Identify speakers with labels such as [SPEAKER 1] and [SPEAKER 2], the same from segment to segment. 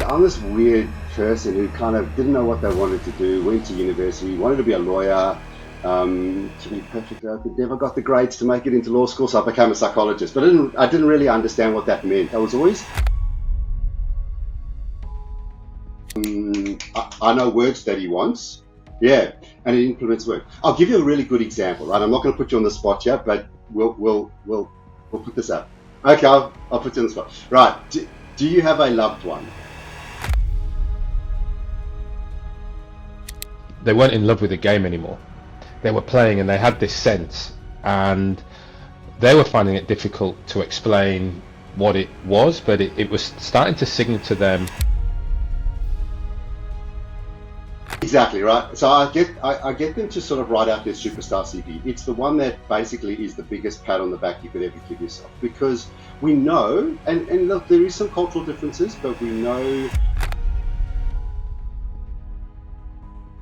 [SPEAKER 1] I'm this weird person who kind of didn't know what they wanted to do, went to university, wanted to be a lawyer. To be perfectly open, never got the grades to make it into law school, so I became a psychologist. But I didn't really understand what that meant. I was always, I know words that he wants, yeah, and it implements work. I'll give you a really good example, right? I'm not going to put you on the spot yet, but we'll put this up. Okay, I'll put you on the spot. Right? Do you have a loved one?
[SPEAKER 2] They weren't in love with the game anymore. They were playing and they had this sense, and they were finding it difficult to explain what it was, but it was starting to signal to them.
[SPEAKER 1] Exactly right. So I get them to sort of write out their superstar CV. It's the one that basically is the biggest pat on the back you could ever give yourself, because we know, and look, there is some cultural differences, but we know.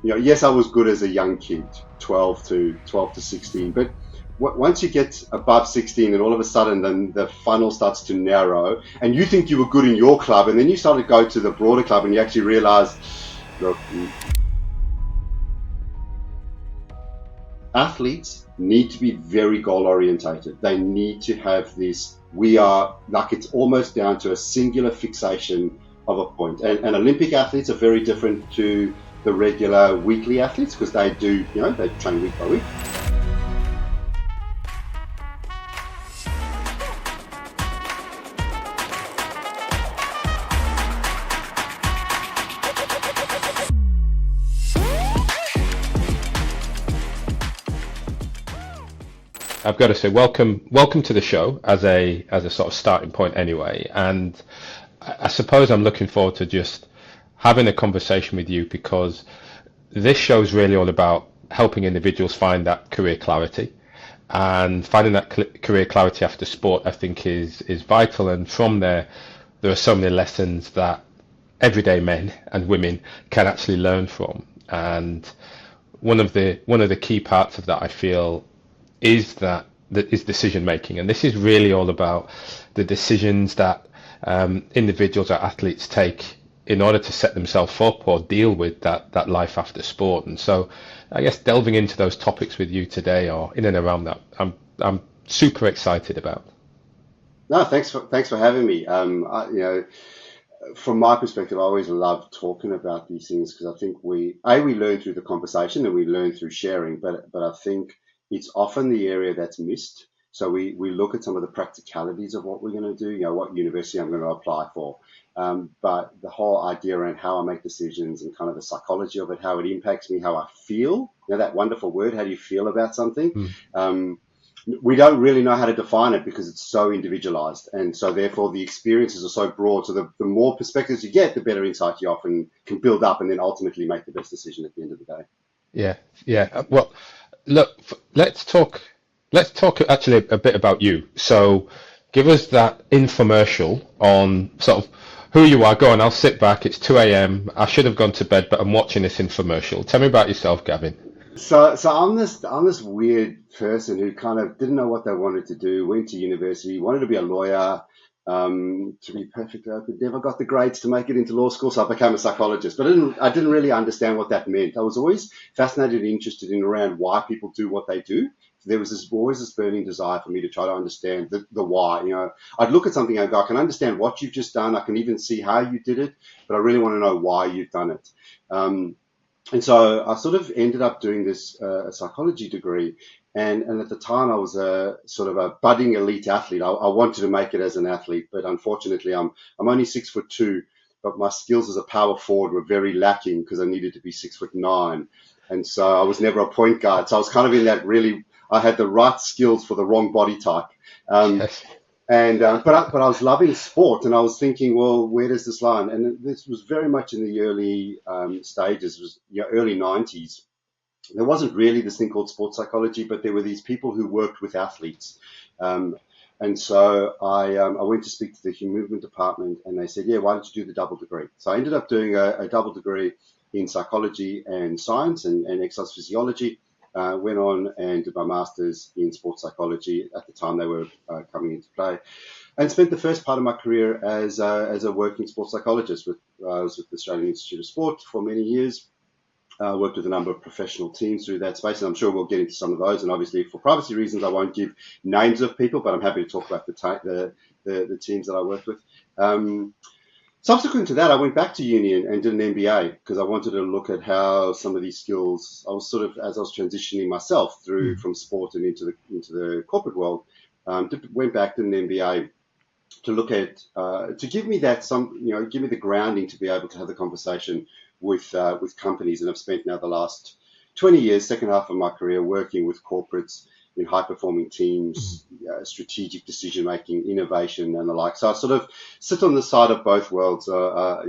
[SPEAKER 1] Yes, I was good as a young kid, 12 to 16, but once you get above 16 and all of a sudden then the funnel starts to narrow and you think you were good in your club, and then you start to go to the broader club and you actually realize, look, athletes need to be very goal orientated. They need to have this, it's almost down to a singular fixation of a point. And Olympic athletes are very different to the regular weekly athletes, because they do, they train week by week.
[SPEAKER 2] I've got to say, welcome to the show as a sort of starting point anyway. And I suppose I'm looking forward to just having a conversation with you, because this show is really all about helping individuals find that career clarity, and finding that career clarity after sport, I think is vital. And from there are so many lessons that everyday men and women can actually learn from. And one of the key parts of that, I feel, is decision making. And this is really all about the decisions that individuals or athletes take in order to set themselves up or deal with that life after sport. And so I guess delving into those topics with you today, or in and around that, I'm super excited about.
[SPEAKER 1] No, thanks for having me. From my perspective, I always love talking about these things, because I think we learn through the conversation and we learn through sharing, but I think it's often the area that's missed. So we look at some of the practicalities of what we're going to do, what university I'm going to apply for. But the whole idea around how I make decisions and kind of the psychology of it, how it impacts me, how I feel, that wonderful word, how do you feel about something? We don't really know how to define it, because it's so individualized. And so therefore the experiences are so broad. So the more perspectives you get, the better insight you often can build up, and then ultimately make the best decision at the end of the day.
[SPEAKER 2] Yeah. Well, look, let's talk actually a bit about you. So give us that infomercial on sort of who you are. Go on, I'll sit back. It's 2 a.m. I should have gone to bed, but I'm watching this infomercial. Tell me about yourself, Gavin.
[SPEAKER 1] So I'm this weird person who kind of didn't know what they wanted to do, went to university, wanted to be a lawyer. To be perfectly open, never got the grades to make it into law school, so I became a psychologist. But I didn't really understand what that meant. I was always fascinated and interested in around why people do what they do. There was always this burning desire for me to try to understand the why. I'd look at something and go, I can understand what you've just done. I can even see how you did it, but I really want to know why you've done it. And so I sort of ended up doing this psychology degree. And at the time, I was a sort of a budding elite athlete. I wanted to make it as an athlete, but unfortunately, I'm only 6'2", but my skills as a power forward were very lacking, because I needed to be 6'9", and so I was never a point guard. So I was kind of in that I had the right skills for the wrong body type.
[SPEAKER 2] Yes.
[SPEAKER 1] But I was loving sport, and I was thinking, well, where does this lie? And this was very much in the early stages. It was early 90s. There wasn't really this thing called sports psychology, but there were these people who worked with athletes. And so I went to speak to the human movement department, and they said, yeah, why don't you do the double degree? So I ended up doing a double degree in psychology and science and exercise physiology. Went on and did my master's in sports psychology. At the time, they were coming into play. and spent the first part of my career as a working sports psychologist. I was with the Australian Institute of Sport for many years. Worked with a number of professional teams through that space, and I'm sure we'll get into some of those. And obviously, for privacy reasons, I won't give names of people, but I'm happy to talk about the teams that I worked with. Subsequent to that, I went back to uni and did an MBA because I wanted to look at how some of these skills. I was as I was transitioning myself through from sport and into the corporate world. Went back to an MBA to look at to give me give me the grounding to be able to have the conversation with companies. And I've spent now the last 20 years, second half of my career, working with corporates in high-performing teams, strategic decision-making, innovation, and the like. So I sort of sit on the side of both worlds. I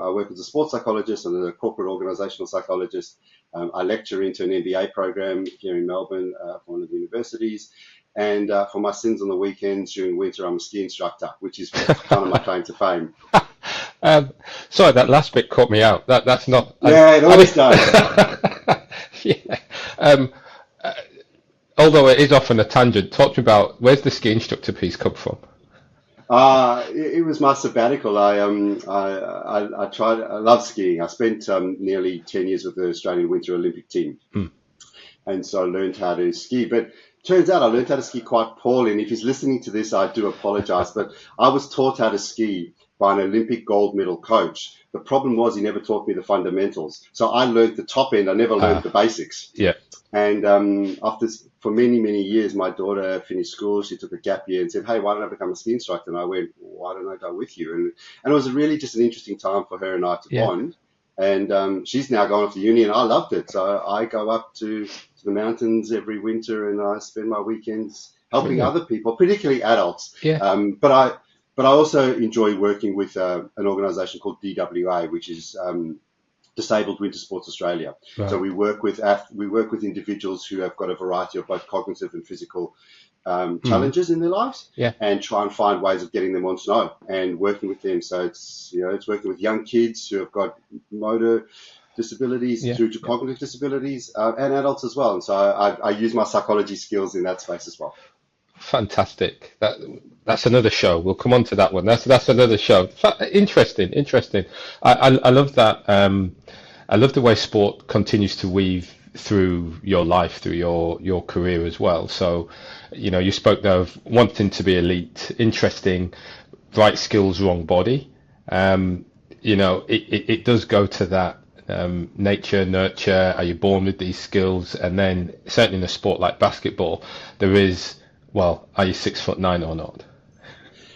[SPEAKER 1] work as a sports psychologist and a corporate organizational psychologist. I lecture into an MBA program here in Melbourne for one of the universities. And for my sins on the weekends during winter, I'm a ski instructor, which is kind of my claim to fame.
[SPEAKER 2] Sorry, that last bit caught me out. That's not.
[SPEAKER 1] Yeah, it always does.
[SPEAKER 2] Yeah. Although it is often a tangent, talk to me about where's the ski instructor piece come from?
[SPEAKER 1] It was my sabbatical. I tried. I love skiing. I spent nearly 10 years with the Australian Winter Olympic Team, and so I learned how to ski. But turns out I learned how to ski quite poorly. And if he's listening to this, I do apologise. But I was taught how to ski by an Olympic gold medal coach. The problem was he never taught me the fundamentals. So I learned the top end. I never learned the basics.
[SPEAKER 2] Yeah.
[SPEAKER 1] And for many, many years, my daughter finished school. She took a gap year and said, "Hey, why don't I become a ski instructor?" And I went, "Why don't I go with you?" And it was really just an interesting time for her and I to bond. And she's now gone off to uni, and I loved it. So I go up to the mountains every winter, and I spend my weekends helping other people, particularly adults.
[SPEAKER 2] Yeah.
[SPEAKER 1] But I also enjoy working with an organisation called DWA, which is Disabled Winter Sports Australia. Right. So we work with individuals who have got a variety of both cognitive and physical challenges in their lives, and try and find ways of getting them on snow and working with them. So it's working with young kids who have got motor disabilities through to cognitive disabilities and adults as well. And so I use my psychology skills in that space as well.
[SPEAKER 2] Fantastic. That's another show. We'll come on to that one. That's another show. Interesting. I love that. I love the way sport continues to weave through your life, through your career as well. So, you spoke there of wanting to be elite, interesting, right skills, wrong body. It does go to that nature, nurture. Are you born with these skills? And then certainly in a sport like basketball, there is, well, are you 6'9" or not?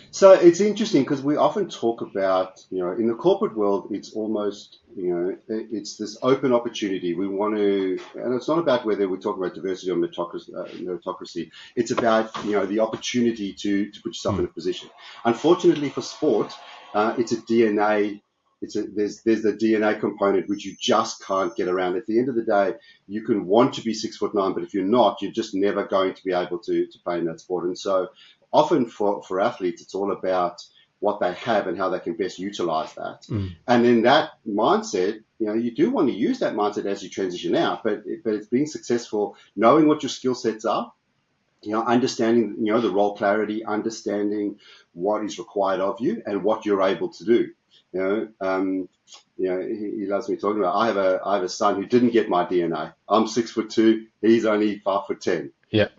[SPEAKER 1] So it's interesting because we often talk about, in the corporate world, it's almost, it's this open opportunity. We want to, and it's not about whether we're talking about diversity or meritocracy. It's about, the opportunity to put yourself in a position. Unfortunately for sport, it's a DNA. There's the DNA component which you just can't get around. At the end of the day, you can want to be 6'9", but if you're not, you're just never going to be able to play in that sport. And so often for athletes, it's all about what they have and how they can best utilize that. And then that mindset, you do want to use that mindset as you transition out, but it's being successful, knowing what your skill sets are, understanding, the role clarity, understanding what is required of you and what you're able to do. He loves me talking about. I have a son who didn't get my DNA. I'm 6'2". He's only 5'10".
[SPEAKER 2] Yeah.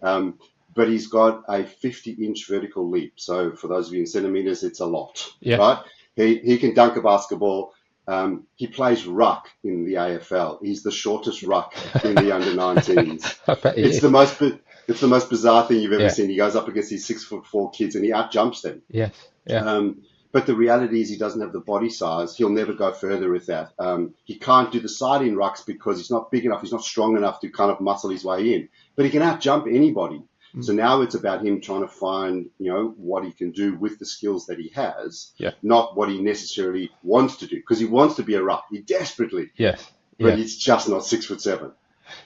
[SPEAKER 1] But he's got a 50-inch vertical leap. So for those of you in centimeters, it's a lot.
[SPEAKER 2] Yeah.
[SPEAKER 1] Right. He can dunk a basketball. He plays ruck in the AFL. He's the shortest ruck in the under-19s.
[SPEAKER 2] I bet he is.
[SPEAKER 1] It's the most bizarre thing you've ever seen. He goes up against these 6'4" kids and he outjumps them.
[SPEAKER 2] Yes. Yeah.
[SPEAKER 1] But the reality is he doesn't have the body size. He'll never go further with that. He can't do the side-in rucks because he's not big enough. He's not strong enough to kind of muscle his way in. But he can outjump anybody. So now it's about him trying to find, what he can do with the skills that he has, not what he necessarily wants to do. Because he wants to be a ruck. He desperately.
[SPEAKER 2] Yes.
[SPEAKER 1] But he's just not 6'7".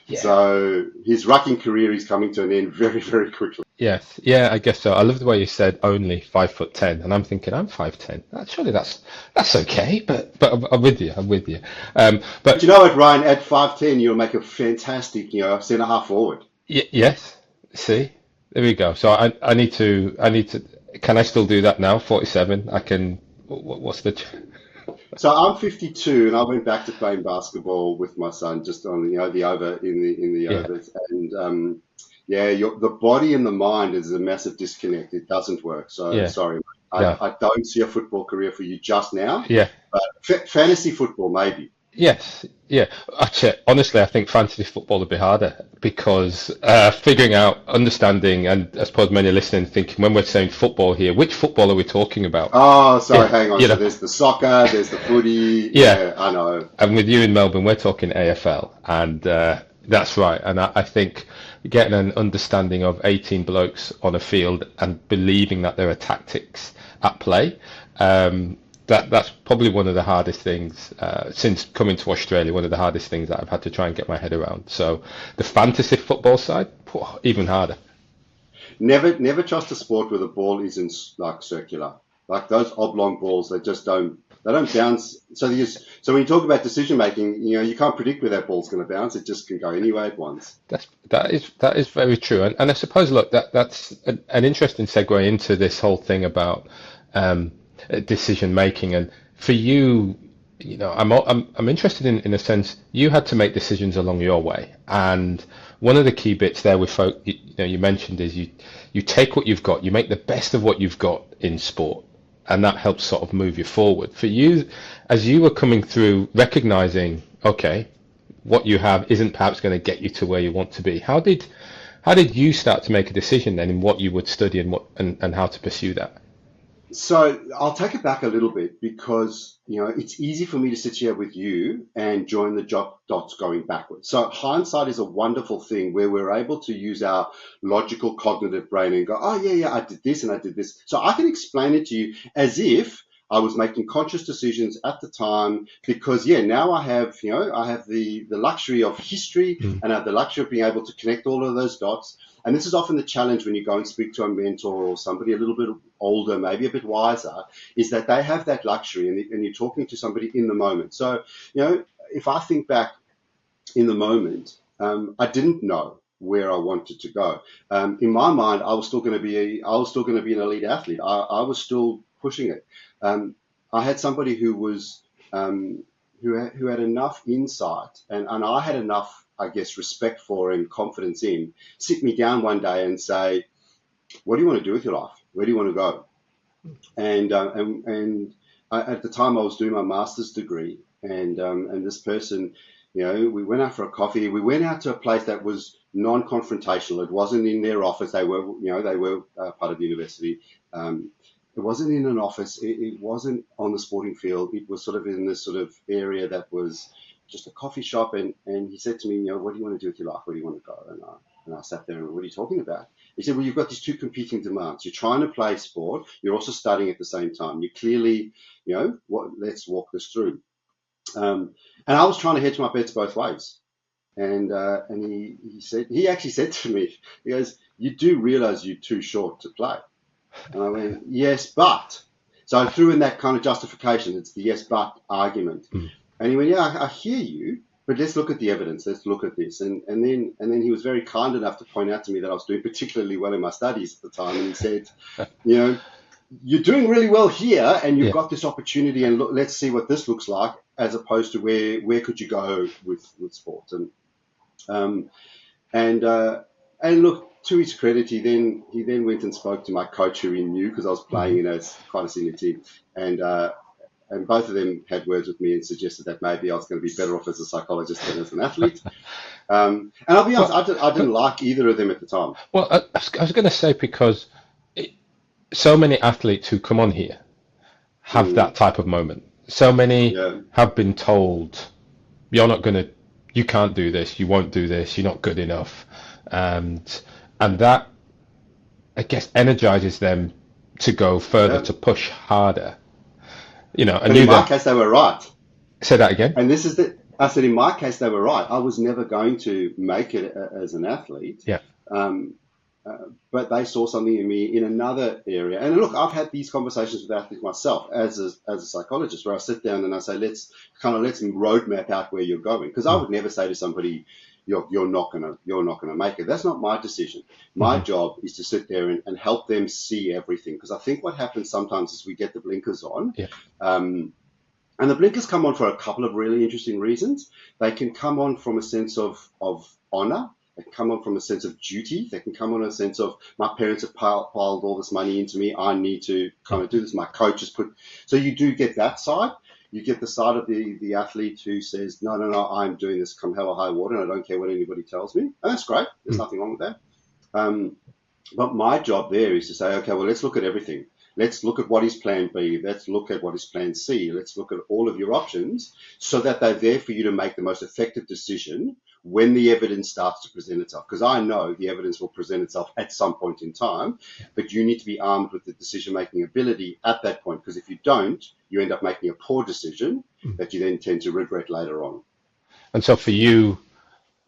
[SPEAKER 2] Yeah.
[SPEAKER 1] So his rucking career is coming to an end very, very quickly.
[SPEAKER 2] Yes, yeah, I guess so. I love the way you said only 5'10", and I'm thinking I'm 5'10". Surely that's okay, but I'm with you. But
[SPEAKER 1] you know what, Ryan? At 5'10", you'll make a fantastic, centre half forward.
[SPEAKER 2] Yes. See, there we go. So I need to. can I still do that now? 47. I can. What's the?
[SPEAKER 1] So I'm 52, and I went back to playing basketball with my son just on the over in the
[SPEAKER 2] Yeah,
[SPEAKER 1] overs, and yeah, the body and the mind is a massive disconnect. It doesn't work. So
[SPEAKER 2] yeah,
[SPEAKER 1] sorry,
[SPEAKER 2] no,
[SPEAKER 1] I don't see a football career for you just now,
[SPEAKER 2] yeah.
[SPEAKER 1] but fantasy football maybe.
[SPEAKER 2] Yes, yeah. Actually, honestly, I think fantasy football would be harder because figuring out, understanding, and I suppose many listening thinking when we're saying football here, which football are we talking about?
[SPEAKER 1] Oh, sorry,
[SPEAKER 2] Yeah,
[SPEAKER 1] hang on.
[SPEAKER 2] you
[SPEAKER 1] So
[SPEAKER 2] know,
[SPEAKER 1] there's the soccer, there's the footy.
[SPEAKER 2] yeah.
[SPEAKER 1] Yeah, I know.
[SPEAKER 2] And with you in Melbourne, we're talking AFL, and that's right. And I think getting an understanding of 18 blokes on a field and believing that there are tactics at play, that's probably one of the hardest things since coming to Australia. One of the hardest things that I've had to try and get my head around. So the fantasy football side, even harder.
[SPEAKER 1] Never trust a sport where the ball isn't like circular. Like those oblong balls, they don't bounce. So when you talk about decision making, you can't predict where that ball's going to bounce. It just can go anywhere at once.
[SPEAKER 2] That is very true, and I suppose look that's an interesting segue into this whole thing about um, decision making. And for you, I'm interested in a sense you had to make decisions along your way, and one of the key bits there with folk you mentioned is you take what you've got, you make the best of what you've got in sport, and that helps sort of move you forward. For you, as you were coming through, recognizing, okay, what you have isn't perhaps going to get you to where you want to be. How did you start to make a decision then in what you would study and and how to pursue that?
[SPEAKER 1] So I'll take it back a little bit because it's easy for me to sit here with you and join the dots going backwards. So hindsight is a wonderful thing where we're able to use our logical cognitive brain and go, oh yeah, I did this and I did this. So I can explain it to you as if I was making conscious decisions at the time because now I have the luxury of history
[SPEAKER 2] Mm.
[SPEAKER 1] and I have the luxury of being able to connect all of those dots. And this is often the challenge when you go and speak to a mentor or somebody a little bit older, maybe a bit wiser, is that they have that luxury and you're talking to somebody in the moment. So, if I think back in the moment, I didn't know where I wanted to go. In my mind, I was still going to be an elite athlete. I was still pushing it. I had somebody who was who had enough insight, and I had enough, I guess, respect for and confidence in, sit me down one day and say, "What do you want to do with your life? Where do you want to go?" And at the time I was doing my master's degree, and this person, we went out for a coffee. We went out to a place that was non-confrontational. It wasn't in their office. They were part of the university. It wasn't in an office. It wasn't on the sporting field. It was sort of in this sort of area that was just a coffee shop. And he said to me, what do you want to do with your life? Where do you want to go? And I sat there and what are you talking about? He said, well, you've got these two competing demands. You're trying to play sport. You're also studying at the same time. You clearly, let's walk this through. And I was trying to hedge my bets both ways. And he actually said to me, he goes, you do realize you're too short to play. And I went, yes, but. So I threw in that kind of justification. It's the yes, but argument.
[SPEAKER 2] Mm.
[SPEAKER 1] And he went, yeah, I hear you, but let's look at the evidence. Let's look at this. And then he was very kind enough to point out to me that I was doing particularly well in my studies at the time. And he said, you're doing really well here and you've
[SPEAKER 2] Yeah.
[SPEAKER 1] got this opportunity and look, let's see what this looks like as opposed to where could you go with sport. And look, to his credit, he then went and spoke to my coach who he knew because I was playing in quite a senior team, and both of them had words with me and suggested that maybe I was going to be better off as a psychologist than as an athlete. And I'll be honest, I didn't like either of them at the time.
[SPEAKER 2] Well, I was going to say because so many athletes who come on here have that type of moment. So many
[SPEAKER 1] Yeah.
[SPEAKER 2] have been told, you can't do this, you won't do this, you're not good enough. And that, I guess, energizes them to go further,
[SPEAKER 1] Yeah.
[SPEAKER 2] to push harder. I
[SPEAKER 1] But
[SPEAKER 2] knew
[SPEAKER 1] in my
[SPEAKER 2] that.
[SPEAKER 1] case, they were right.
[SPEAKER 2] Say that again.
[SPEAKER 1] And I said, in my case, they were right. I was never going to make it as an athlete.
[SPEAKER 2] Yeah.
[SPEAKER 1] But they saw something in me in another area. And look, I've had these conversations with athletes myself as a psychologist, where I sit down and I say, let's roadmap out where you're going. Because I would never say to somebody, you're not gonna make it. That's not my decision. My job is to sit there and help them see everything, because I think what happens sometimes is we get the blinkers on. And the blinkers come on for a couple of really interesting reasons. They can come on from a sense of honor. They can come on from a sense of duty. They can come on a sense of, my parents have piled all this money into me. I need to kind of do this. My coach has put. So you do get that side. You get the side of the athlete who says, no, I'm doing this come hell or high water, and I don't care what anybody tells me. And that's great. There's nothing wrong with that. But my job there is to say, okay, well, let's look at everything. Let's look at what is plan B. Let's look at what is plan C. Let's look at all of your options so that they're there for you to make the most effective decision when the evidence starts to present itself. Because I know the evidence will present itself at some point in time, but you need to be armed with the decision-making ability at that point. Because if you don't, you end up making a poor decision that you then tend to regret later on.
[SPEAKER 2] And so for you,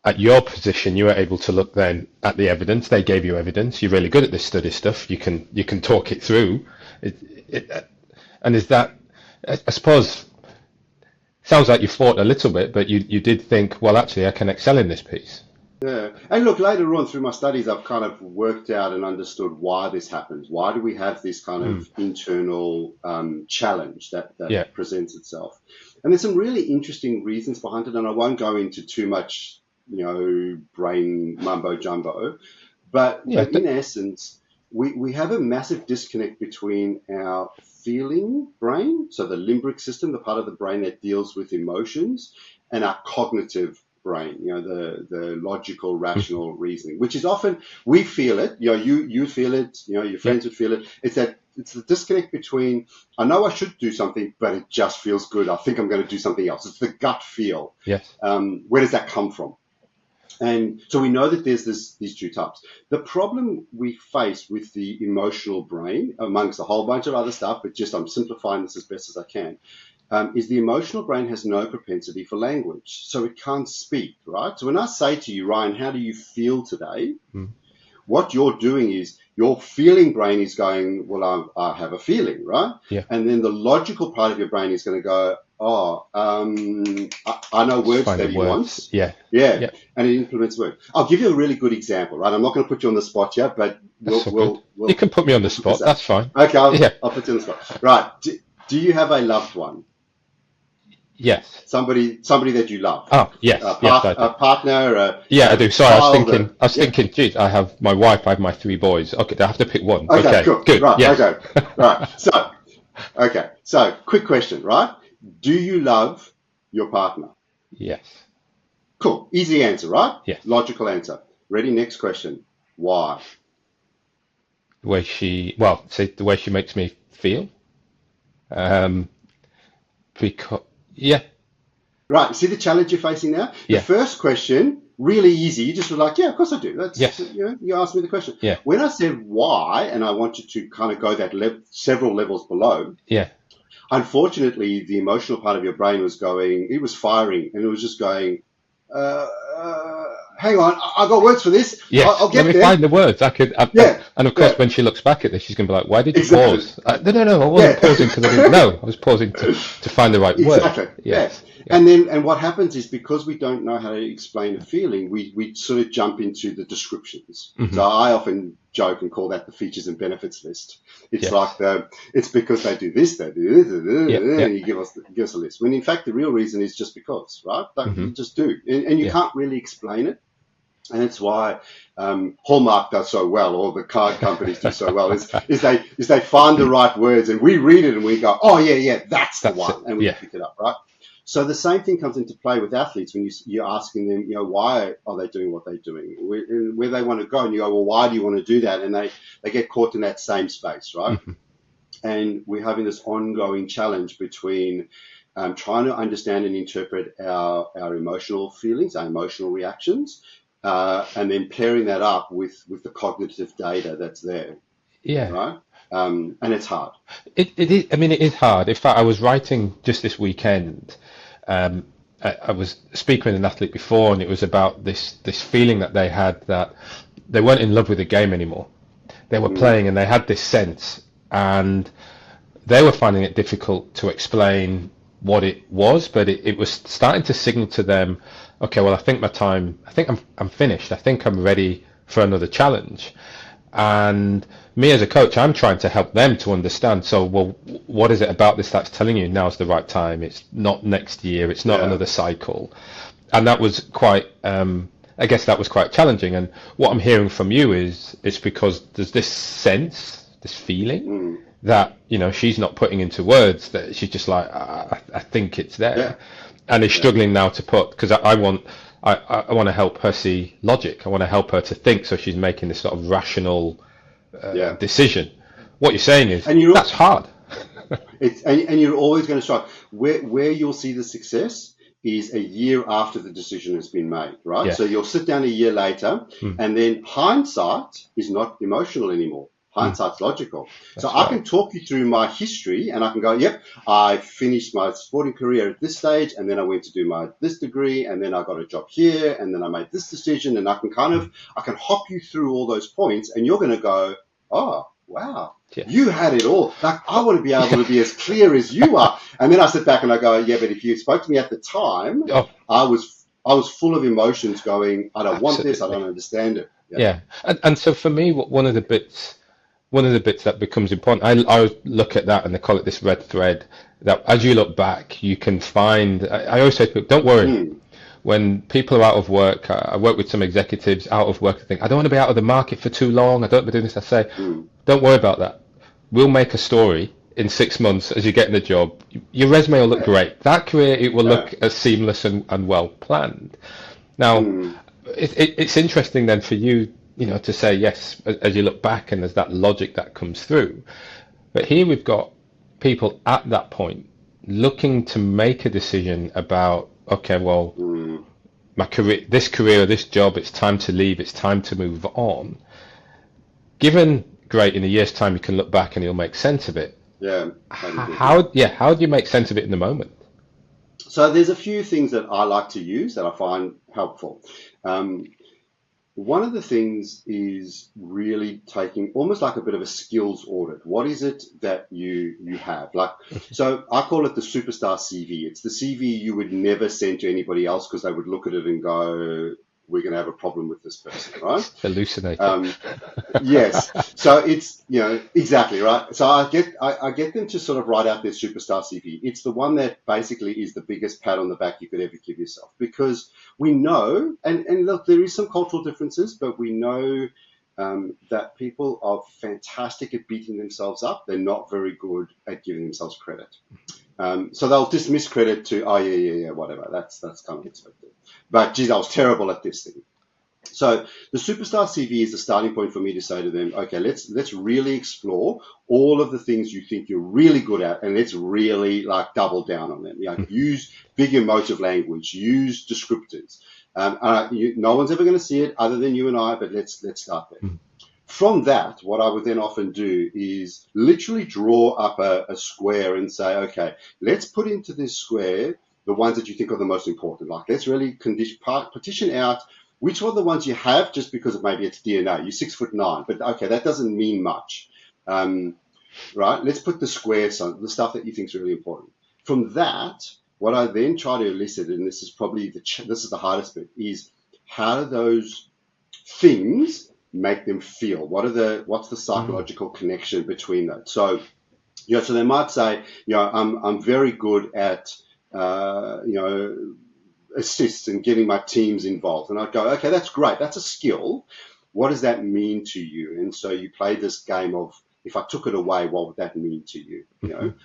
[SPEAKER 2] at your position, you were able to look then at the evidence. They gave you evidence. You're really good at this study stuff. You can talk it through. And is that, I suppose, sounds like you fought a little bit, but you did think, well, actually, I can excel in this piece.
[SPEAKER 1] Yeah. And look, later on through my studies, I've kind of worked out and understood why this happens. Why do we have this kind of internal challenge that presents itself? And there's some really interesting reasons behind it, and I won't go into too much brain mumbo jumbo, but in essence, we have a massive disconnect between our feeling brain, so the limbic system, the part of the brain that deals with emotions, and our cognitive brain, the logical, rational reasoning, which is often, we feel it, you feel it, your friends would feel it. It's the disconnect between, I know I should do something, but it just feels good. I think I'm going to do something else. It's the gut feel.
[SPEAKER 2] Yes.
[SPEAKER 1] Where does that come from? And so we know that there's these two types. The problem we face with the emotional brain, amongst a whole bunch of other stuff, but just I'm simplifying this as best as I can, is the emotional brain has no propensity for language. So it can't speak, right? So when I say to you, Ryan, how do you feel today? What you're doing is your feeling brain is going, well, I have a feeling, right?
[SPEAKER 2] Yeah.
[SPEAKER 1] And then the logical part of your brain is going to go, I know words that he wants.
[SPEAKER 2] Yeah.
[SPEAKER 1] And it implements words. I'll give you a really good example, right? I'm not going to put you on the spot yet, but we'll
[SPEAKER 2] you can put me on the spot. That's fine.
[SPEAKER 1] Okay, I'll put you on the spot. Right. Do you have a loved one?
[SPEAKER 2] Yes.
[SPEAKER 1] Somebody that you love.
[SPEAKER 2] Oh, yes.
[SPEAKER 1] A partner.
[SPEAKER 2] I do. Sorry, I was thinking, geez, I have my wife, I have my 3 boys. Okay, I have to pick one. Okay,
[SPEAKER 1] cool.
[SPEAKER 2] Good.
[SPEAKER 1] Right,
[SPEAKER 2] yes.
[SPEAKER 1] okay. Right. So, quick question, right? Do you love your partner?
[SPEAKER 2] Yes.
[SPEAKER 1] Cool. Easy answer, right?
[SPEAKER 2] Yes.
[SPEAKER 1] Logical answer. Ready? Next question. Why?
[SPEAKER 2] The way she makes me feel. Because,
[SPEAKER 1] Right. See the challenge you're facing now?
[SPEAKER 2] Yeah.
[SPEAKER 1] The first question, really easy. You just were like, yeah, of course I do. That's,
[SPEAKER 2] yes.
[SPEAKER 1] You asked me the question.
[SPEAKER 2] Yeah.
[SPEAKER 1] When I said why, and I want you to kind of go that several levels below.
[SPEAKER 2] Yeah.
[SPEAKER 1] Unfortunately, the emotional part of your brain was firing, and it was just going, hang on, I've got words for this.
[SPEAKER 2] Yes.
[SPEAKER 1] I'll get there.
[SPEAKER 2] Let me find the words. And of course, when she looks back at this, she's going to be like, why did you pause? No, I wasn't pausing because I didn't know. I was pausing to find the right word.
[SPEAKER 1] Exactly.
[SPEAKER 2] Yes.
[SPEAKER 1] Yeah. And what happens is, because we don't know how to explain a feeling, we sort of jump into the descriptions. So I often joke and call that the features and benefits list. It's like it's because they do this, they do this, and you give us a list. When in fact the real reason is just because, right? You just do, and you can't really explain it. And that's why Hallmark does so well, or the card companies do so well, is they find the right words, and we read it and we go, oh yeah, that's the one, and we pick it up, right? So the same thing comes into play with athletes when you're asking them, why are they doing what they're doing, where they want to go, and you go, well, why do you want to do that? And they get caught in that same space, right? And we're having this ongoing challenge between trying to understand and interpret our emotional feelings, our emotional reactions, and then pairing that up with the cognitive data that's there.
[SPEAKER 2] Yeah.
[SPEAKER 1] Right? And it's hard.
[SPEAKER 2] It is. I mean, it is hard. In fact, I was writing just this weekend. I was speaking with an athlete before, and it was about this feeling that they had that they weren't in love with the game anymore. They were playing, and they had this sense, and they were finding it difficult to explain what it was, but it was starting to signal to them, okay, well, I think I'm finished. I think I'm ready for another challenge. And me as a coach, I'm trying to help them to understand. So, well, what is it about this that's telling you now's the right time? It's not next year. It's not another cycle. And that was quite, I guess that was quite challenging. And what I'm hearing from you is it's because there's this sense, this feeling that, she's not putting into words, that she's just like, I think it's there.
[SPEAKER 1] Yeah.
[SPEAKER 2] And is struggling now to put, because I want to help her see logic. I want to help her to think, so she's making this sort of rational decision. What you're saying is that's hard.
[SPEAKER 1] And you're always going to struggle. Where you'll see the success is a year after the decision has been made, right?
[SPEAKER 2] Yeah.
[SPEAKER 1] So you'll sit down a year later, and then hindsight is not emotional anymore. Hindsight's logical. So I can talk you through my history, and I can go, yep, I finished my sporting career at this stage, and then I went to do this degree, and then I got a job here, and then I made this decision, and I can I can hop you through all those points, and you're going to go, oh, wow, you had it all. Like, I want to be able to be as clear as you are. And then I sit back and I go, yeah, but if you spoke to me at the time, I was full of emotions going, I don't want this, I don't understand it.
[SPEAKER 2] Yeah. And so for me, one of the bits that becomes important, I look at that and they call it this red thread, that as you look back, you can find, I always say to people, don't worry. When people are out of work, I work with some executives out of work, I think, I don't want to be out of the market for too long, I don't want to be doing this. I say, don't worry about that. We'll make a story in 6 months as you get in the job. Your resume will look great. That career, it will look as seamless and well planned. Now, it's interesting then for you, to say yes, as you look back and there's that logic that comes through. But here we've got people at that point looking to make a decision about, okay, well, my career, this job, it's time to leave, it's time to move on. Given, great, in a year's time you can look back and you'll make sense of it.
[SPEAKER 1] Yeah.
[SPEAKER 2] How do you make sense of it in the moment?
[SPEAKER 1] So there's a few things that I like to use that I find helpful. One of the things is really taking almost like a bit of a skills audit. What is it that you have? So I call it the superstar CV. It's the CV you would never send to anybody else because they would look at it and go, we're going to have a problem with this person, right?
[SPEAKER 2] Hallucinating.
[SPEAKER 1] Yes. So it's, exactly, right? So I get them to sort of write out their superstar CV. It's the one that basically is the biggest pat on the back you could ever give yourself, because we know, and look, there is some cultural differences, but we know that people are fantastic at beating themselves up. They're not very good at giving themselves credit. So they'll dismiss credit to, oh, yeah, whatever. That's kind of expected. But, geez, I was terrible at this thing. So the superstar CV is the starting point for me to say to them, okay, let's really explore all of the things you think you're really good at, and let's really double down on them. Use big emotive language, use descriptors. No one's ever going to see it other than you and I, but let's start there. From that, what I would then often do is literally draw up a square and say, okay, let's put into this square the ones that you think are the most important. Let's really partition out which are the ones you have just because of maybe it's DNA. You're 6'9", but okay, that doesn't mean much, right? Let's put the squares on, the stuff that you think is really important. From that, what I then try to elicit, and this is probably this is the hardest bit, is how do those things make them feel? What's the psychological connection between that? So, so they might say, I'm very good at, assists and getting my teams involved. And I'd go, okay, that's great. That's a skill. What does that mean to you? And so you play this game of, if I took it away, what would that mean to you?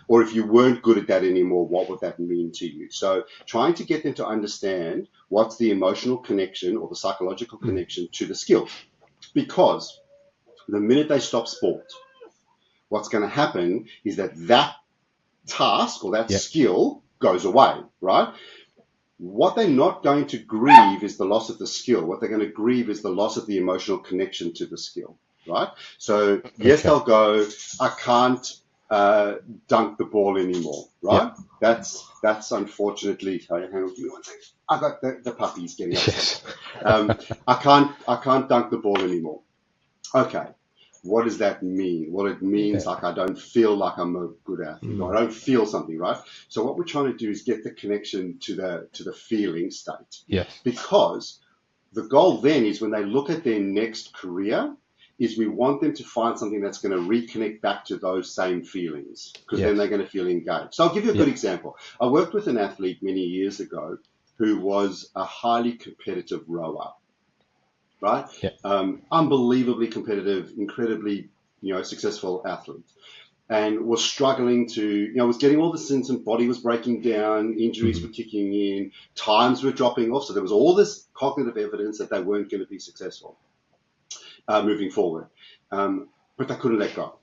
[SPEAKER 1] Or if you weren't good at that anymore, what would that mean to you? So trying to get them to understand what's the emotional connection or the psychological connection to the skill. Because the minute they stop sport, what's going to happen is that task or that skill goes away, right? What they're not going to grieve is the loss of the skill. What they're going to grieve is the loss of the emotional connection to the skill, right? So, yes, they'll go, I can't dunk the ball anymore, right? That's unfortunately, hang on, give me 1 second. I got the puppies getting upset. I can't dunk the ball anymore. Okay. what does that mean? Well, it means like I don't feel like I'm a good athlete, or I don't feel something, right? So what we're trying to do is get the connection to the feeling state.
[SPEAKER 2] Yes.
[SPEAKER 1] Because the goal then is when they look at their next career, is we want them to find something that's going to reconnect back to those same feelings, because then they're going to feel engaged. So I'll give you a good example. I worked with an athlete many years ago who was a highly competitive rower, right? Unbelievably competitive, incredibly, successful athlete, and was struggling to, was getting all the symptoms, body was breaking down, injuries were kicking in, times were dropping off. So there was all this cognitive evidence that they weren't going to be successful moving forward. But they couldn't let go,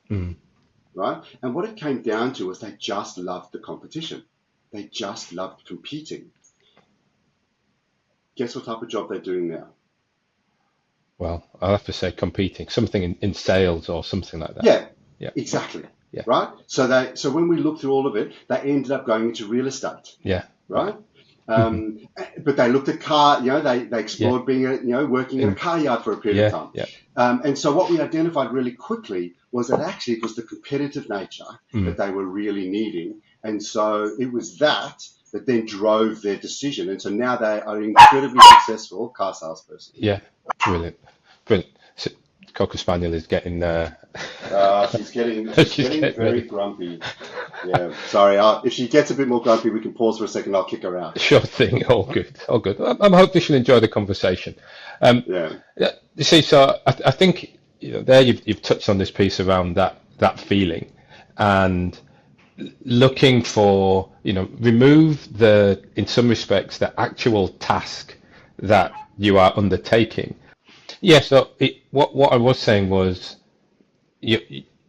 [SPEAKER 1] right? And what it came down to was they just loved the competition. They just loved competing. Guess what type of job they're doing now?
[SPEAKER 2] Well, I'll have to say competing, something in sales or something like that.
[SPEAKER 1] Yeah, exactly. Yeah. Right? So when we looked through all of it, they ended up going into real estate.
[SPEAKER 2] Yeah.
[SPEAKER 1] Right? But they looked at car, they explored being working in a car yard for a period of time.
[SPEAKER 2] Yeah.
[SPEAKER 1] And so what we identified really quickly was that actually it was the competitive nature that they were really needing. And so it was that then drove their decision. And so now they are incredibly successful car salesperson.
[SPEAKER 2] Yeah, brilliant. So, Cocker Spaniel is getting
[SPEAKER 1] she's getting very grumpy. Yeah, sorry. If she gets a bit more grumpy, we can pause for a second. I'll kick her out.
[SPEAKER 2] Sure thing. All good. I'm hoping she'll enjoy the conversation. You see, so I think there you've touched on this piece around that feeling, and looking for remove in some respects the actual task that you are undertaking. Yeah. So what I was saying was,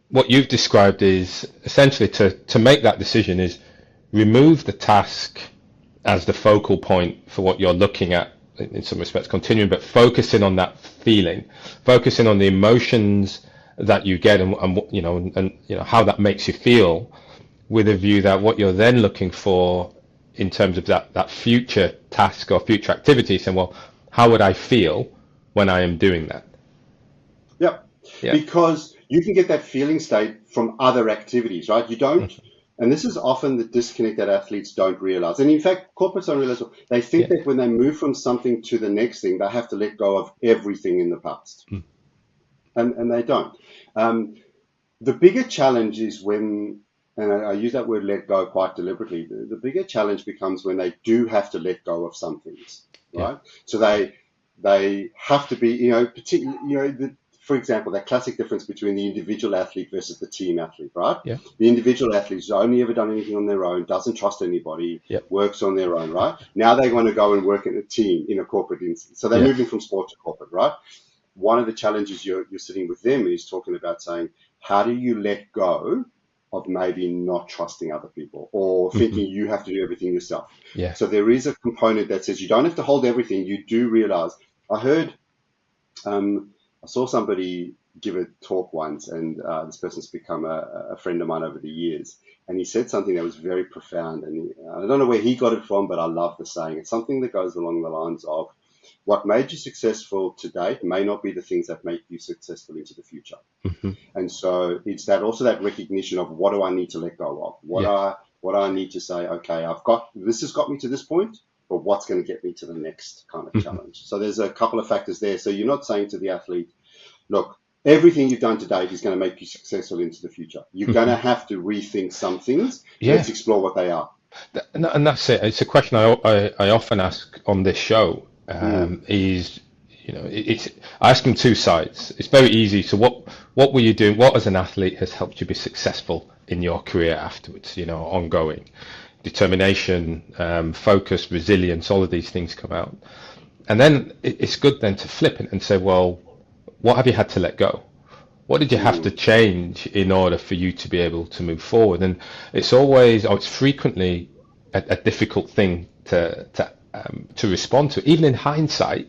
[SPEAKER 2] what you've described is essentially to make that decision is remove the task as the focal point for what you're looking at, in some respects continuing, but focusing on that feeling, focusing on the emotions that you get and how that makes you feel, with a view that what you're then looking for in terms of that future task or future activity, saying, well, how would I feel when I am doing that?
[SPEAKER 1] Yep. Yeah. Because you can get that feeling state from other activities, right? You don't, and this is often the disconnect that athletes don't realize. And in fact, corporates don't realize. They think that when they move from something to the next thing, they have to let go of everything in the past. And they don't. The bigger challenge is when, and I use that word let go quite deliberately, the bigger challenge becomes when they do have to let go of some things, right? So they have to be, particularly, for example, that classic difference between the individual athlete versus the team athlete, right?
[SPEAKER 2] Yeah.
[SPEAKER 1] The individual athlete has only ever done anything on their own, doesn't trust anybody, works on their own, right? Now they want to go and work in a team in a corporate instance. So they're moving from sport to corporate, right? One of the challenges you're sitting with them is talking about saying, how do you let go of maybe not trusting other people or thinking you have to do everything yourself?
[SPEAKER 2] Yeah.
[SPEAKER 1] So there is a component that says you don't have to hold everything. You do realize. I saw somebody give a talk once, and this person's become a friend of mine over the years. And he said something that was very profound. And I don't know where he got it from, but I love the saying. It's something that goes along the lines of, what made you successful to date may not be the things that make you successful into the future. And so it's that recognition of, what do I need to let go of? What do I need to say, okay, this has got me to this point, but what's going to get me to the next kind of challenge? So there's a couple of factors there. So you're not saying to the athlete, look, everything you've done to date is going to make you successful into the future. You're going to have to rethink some things. Let's explore what they are.
[SPEAKER 2] And that's it. It's a question I often ask on this show. Is I ask them two sides. It's very easy. So what were you doing? What as an athlete has helped you be successful in your career afterwards? Ongoing determination, focus, resilience. All of these things come out, and then it's good then to flip it and say, well, what have you had to let go? What did you have to change in order for you to be able to move forward? And it's frequently a difficult thing to respond to, even in hindsight,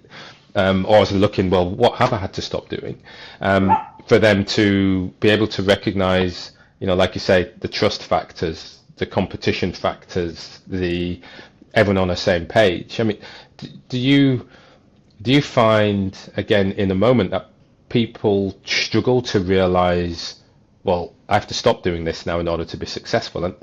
[SPEAKER 2] or as looking, well, what have I had to stop doing? For them to be able to recognize, like you say, the trust factors, the competition factors, the everyone on the same page. I mean, do you find, again, in a moment that people struggle to realize, well, I have to stop doing this now in order to be successful. And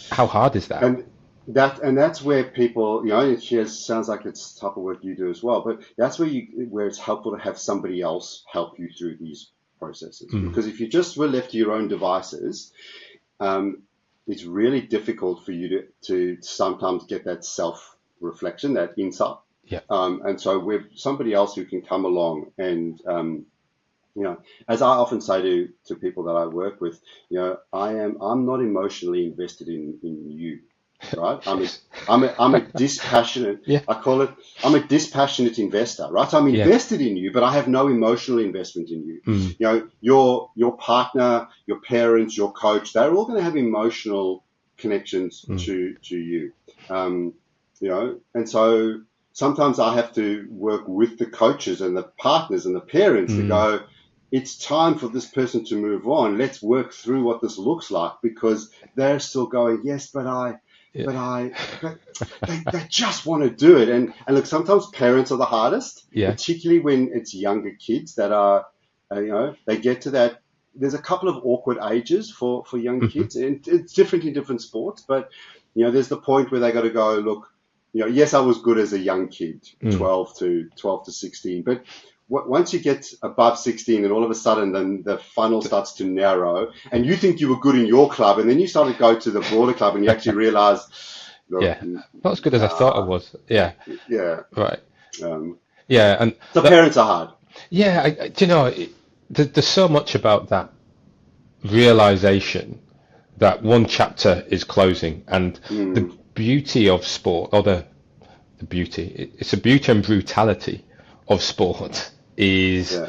[SPEAKER 2] how hard is that?
[SPEAKER 1] And that's where people, it sounds like it's the type of work you do as well, but that's where it's helpful to have somebody else help you through these processes. Because if you just were left to your own devices, it's really difficult for you to sometimes get that self-reflection, that insight.
[SPEAKER 2] Yeah.
[SPEAKER 1] And so with somebody else who can come along and, as I often say to people that I work with, I'm not emotionally invested in you. Right, I'm a dispassionate.
[SPEAKER 2] Yeah.
[SPEAKER 1] I call it. I'm a dispassionate investor. Right, so I'm invested in you, but I have no emotional investment in you. Your partner, your parents, your coach—they're all going to have emotional connections to you. And so sometimes I have to work with the coaches and the partners and the parents to go, it's time for this person to move on. Let's work through what this looks like, because they're still going, yes, but they just want to do it. And look, sometimes parents are the hardest, particularly when it's younger kids that are, they get to that. There's a couple of awkward ages for young kids, and it's different in different sports. But, there's the point where they got to go, look, yes, I was good as a young kid, 12 to 16, but once you get above 16 and all of a sudden then the funnel starts to narrow and you think you were good in your club and then you start to go to the broader club and you actually realize,
[SPEAKER 2] not as good as I thought I was. Yeah. Right. And
[SPEAKER 1] so parents are hard.
[SPEAKER 2] Yeah. There's so much about that realization that one chapter is closing, and the beauty of sport, or the beauty, it's a beauty and brutality of sport is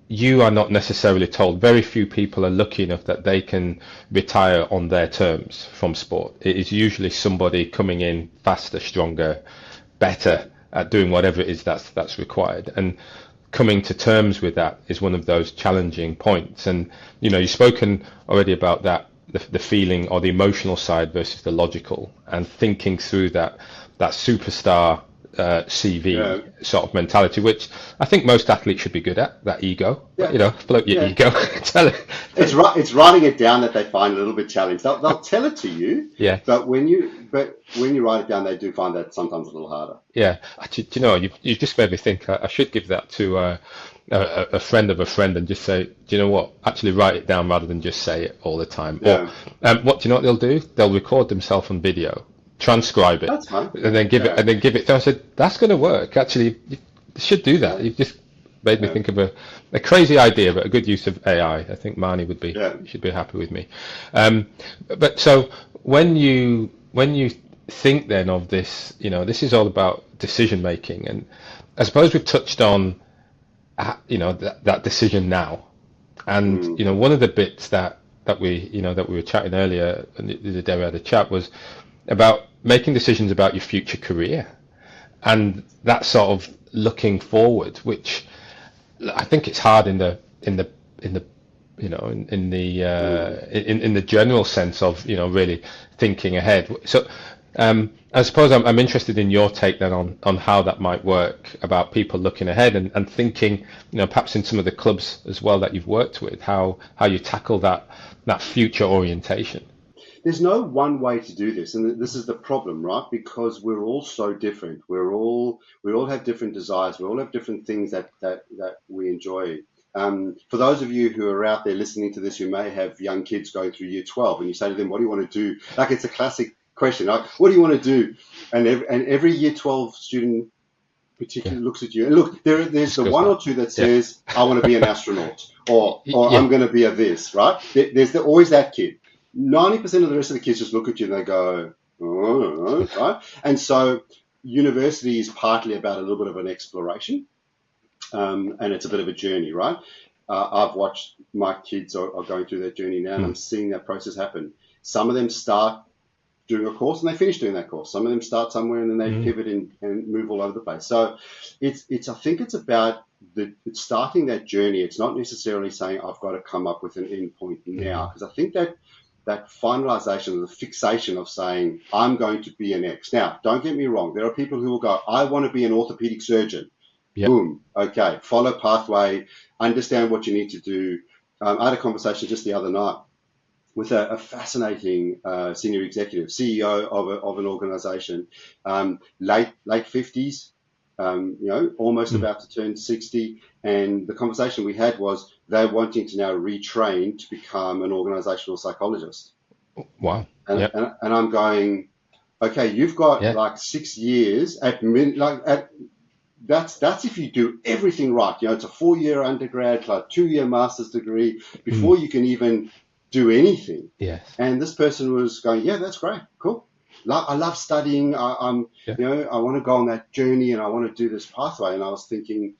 [SPEAKER 2] you are not necessarily told. Very few people are lucky enough that they can retire on their terms from sport. It is usually somebody coming in faster, stronger, better at doing whatever it is that's required. And coming to terms with that is one of those challenging points. And you've spoken already about that, the feeling or the emotional side versus the logical, and thinking through that superstar CV sort of mentality, which I think most athletes should be good at, that ego. Float your ego. Tell it.
[SPEAKER 1] It's writing it down that they find a little bit challenging. They'll tell it to you.
[SPEAKER 2] Yeah.
[SPEAKER 1] But when you write it down, they do find that sometimes a little harder.
[SPEAKER 2] Yeah. Actually, you just made me think I should give that to a friend of a friend and just say, do you know what? Actually write it down rather than just say it all the time.
[SPEAKER 1] Yeah.
[SPEAKER 2] Or what do you know what they'll do? They'll record themselves on video, transcribe it, and then give it. So I said, that's going to work. Actually, you should do that. You've just made me think of a crazy idea, but a good use of AI. I think Marnie should be happy with me. But so when you think then of this, this is all about decision making, and I suppose we've touched on that decision now, and one of the bits that we were chatting earlier, and the day we had a chat, was about making decisions about your future career, and that sort of looking forward, which I think it's hard in the general sense of really thinking ahead. So I suppose I'm interested in your take then on how that might work, about people looking ahead and thinking, perhaps in some of the clubs as well that you've worked with, how you tackle that future orientation.
[SPEAKER 1] There's no one way to do this, and this is the problem, right? Because we're all so different. We all have different desires. We all have different things that we enjoy. For those of you who are out there listening to this, who may have young kids going through year 12, and you say to them, "What do you want to do?" Like, it's a classic question. Like, what do you want to do? And every year 12 student particularly looks at you. And look, there's the one or two that says, "I want to be an astronaut," or "I'm going to be a this," right? There's always that kid. 90% of the rest of the kids just look at you and they go, "Oh," right? And so university is partly about a little bit of an exploration, and it's a bit of a journey, right? I've watched my kids are going through that journey now, and I'm seeing that process happen. Some of them start doing a course and they finish doing that course. Some of them start somewhere and then they pivot and move all over the place. So I think it's about it's starting that journey. It's not necessarily saying I've got to come up with an end point now, because I think that finalization, the fixation of saying I'm going to be an X. Now, don't get me wrong. There are people who will go, I want to be an orthopedic surgeon.
[SPEAKER 2] Yep.
[SPEAKER 1] Boom. Okay. Follow pathway. Understand what you need to do. I had a conversation just the other night with a fascinating senior executive, CEO of an organization, late 50s, almost
[SPEAKER 2] Mm.
[SPEAKER 1] about to turn 60. And the conversation we had was they're wanting to now retrain to become an organizational psychologist.
[SPEAKER 2] Wow.
[SPEAKER 1] And,
[SPEAKER 2] Yep.
[SPEAKER 1] and I'm going, okay, you've got
[SPEAKER 2] Yeah.
[SPEAKER 1] like 6 years that's if you do everything right. It's a 4-year undergrad, like 2-year master's degree
[SPEAKER 2] Mm.
[SPEAKER 1] before you can even do anything.
[SPEAKER 2] Yes.
[SPEAKER 1] And this person was going, yeah, that's great, cool. I love studying.
[SPEAKER 2] Yeah.
[SPEAKER 1] I want to go on that journey and I want to do this pathway. And I was thinking,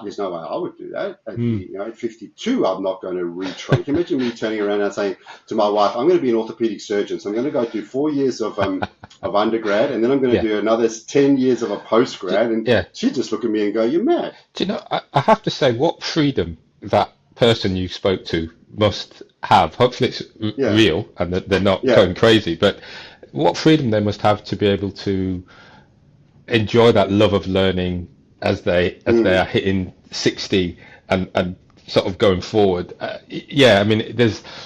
[SPEAKER 1] there's no way I would do that.
[SPEAKER 2] Mm.
[SPEAKER 1] At 52, I'm not going to retrain. Can you imagine me turning around and saying to my wife, I'm going to be an orthopedic surgeon, so I'm going to go do 4 years of undergrad, and then I'm going to
[SPEAKER 2] Yeah.
[SPEAKER 1] do another 10 years of a postgrad. And
[SPEAKER 2] Yeah.
[SPEAKER 1] she'd just look at me and go, you're mad.
[SPEAKER 2] Do you know, I have to say, what freedom that person you spoke to must have. Hopefully it's
[SPEAKER 1] Yeah,
[SPEAKER 2] real and that they're not
[SPEAKER 1] yeah,
[SPEAKER 2] going crazy, but what freedom they must have to be able to enjoy that love of learning as they are hitting 60 and sort of going forward. Yeah, I mean,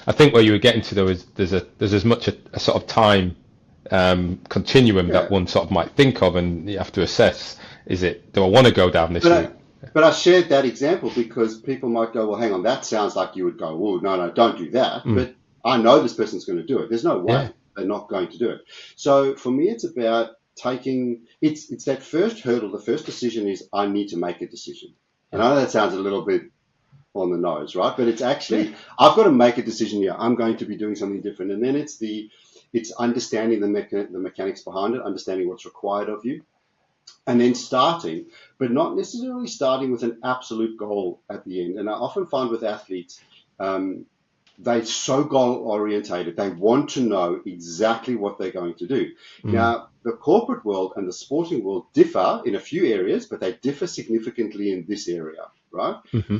[SPEAKER 2] I think where you were getting to though is there's as much a sort of time continuum that
[SPEAKER 1] yeah.
[SPEAKER 2] one sort of might think of, and you have to assess, do I want to go down this
[SPEAKER 1] But
[SPEAKER 2] route?
[SPEAKER 1] I shared that example because people might go, well, hang on, that sounds like you would go, oh, no, don't do that.
[SPEAKER 2] Mm,
[SPEAKER 1] But I know this person's going to do it. There's no way
[SPEAKER 2] yeah.
[SPEAKER 1] they're not going to do it. So for me, it's about it's that first hurdle. The first decision is I need to make a decision. And
[SPEAKER 2] Yeah.
[SPEAKER 1] I know that sounds a little bit on the nose, right? But it's
[SPEAKER 2] Yeah.
[SPEAKER 1] actually, I've got to make a decision here. I'm going to be doing something different. And then it's understanding the mechanics behind it, understanding what's required of you, and then starting, but not necessarily starting with an absolute goal at the end. And I often find with athletes, um, they're so goal orientated. They want to know exactly what they're going to do.
[SPEAKER 2] Mm,
[SPEAKER 1] Now, the corporate world and the sporting world differ in a few areas, but they differ significantly in this area, right?
[SPEAKER 2] hmm.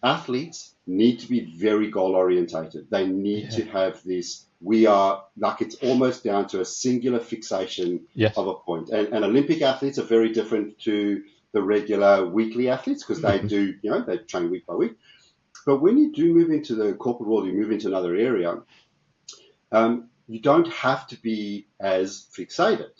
[SPEAKER 1] Athletes need to be very goal orientated. They need
[SPEAKER 2] Yeah.
[SPEAKER 1] to have this. We are like it's almost down to a singular fixation
[SPEAKER 2] Yes.
[SPEAKER 1] of a point. And Olympic athletes are very different to the regular weekly athletes because they
[SPEAKER 2] Hmm.
[SPEAKER 1] do, they train week by week. But when you do move into the corporate world, you move into another area, you don't have to be as fixated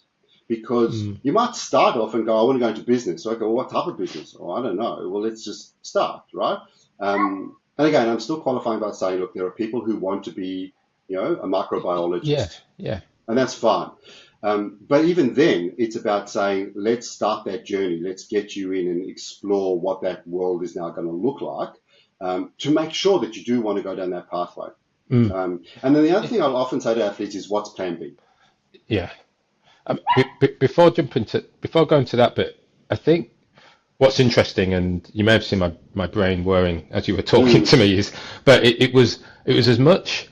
[SPEAKER 1] because
[SPEAKER 2] Mm,
[SPEAKER 1] you might start off and go, I want to go into business. So I go, well, what type of business? Oh, I don't know. Well, let's just start, right? And again, I'm still qualifying by saying, look, there are people who want to be, a
[SPEAKER 2] yeah.
[SPEAKER 1] microbiologist,
[SPEAKER 2] Yeah.
[SPEAKER 1] and that's fine. But even then, it's about saying, let's start that journey. Let's get you in and explore what that world is now going to look like to make sure that you do want to go down that pathway.
[SPEAKER 2] Mm,
[SPEAKER 1] And then the other thing I'll often say to athletes is, what's plan B?
[SPEAKER 2] yeah. Before going to that bit, I think what's interesting, and you may have seen my brain whirring as you were talking
[SPEAKER 1] Mm,
[SPEAKER 2] to me, but it was as much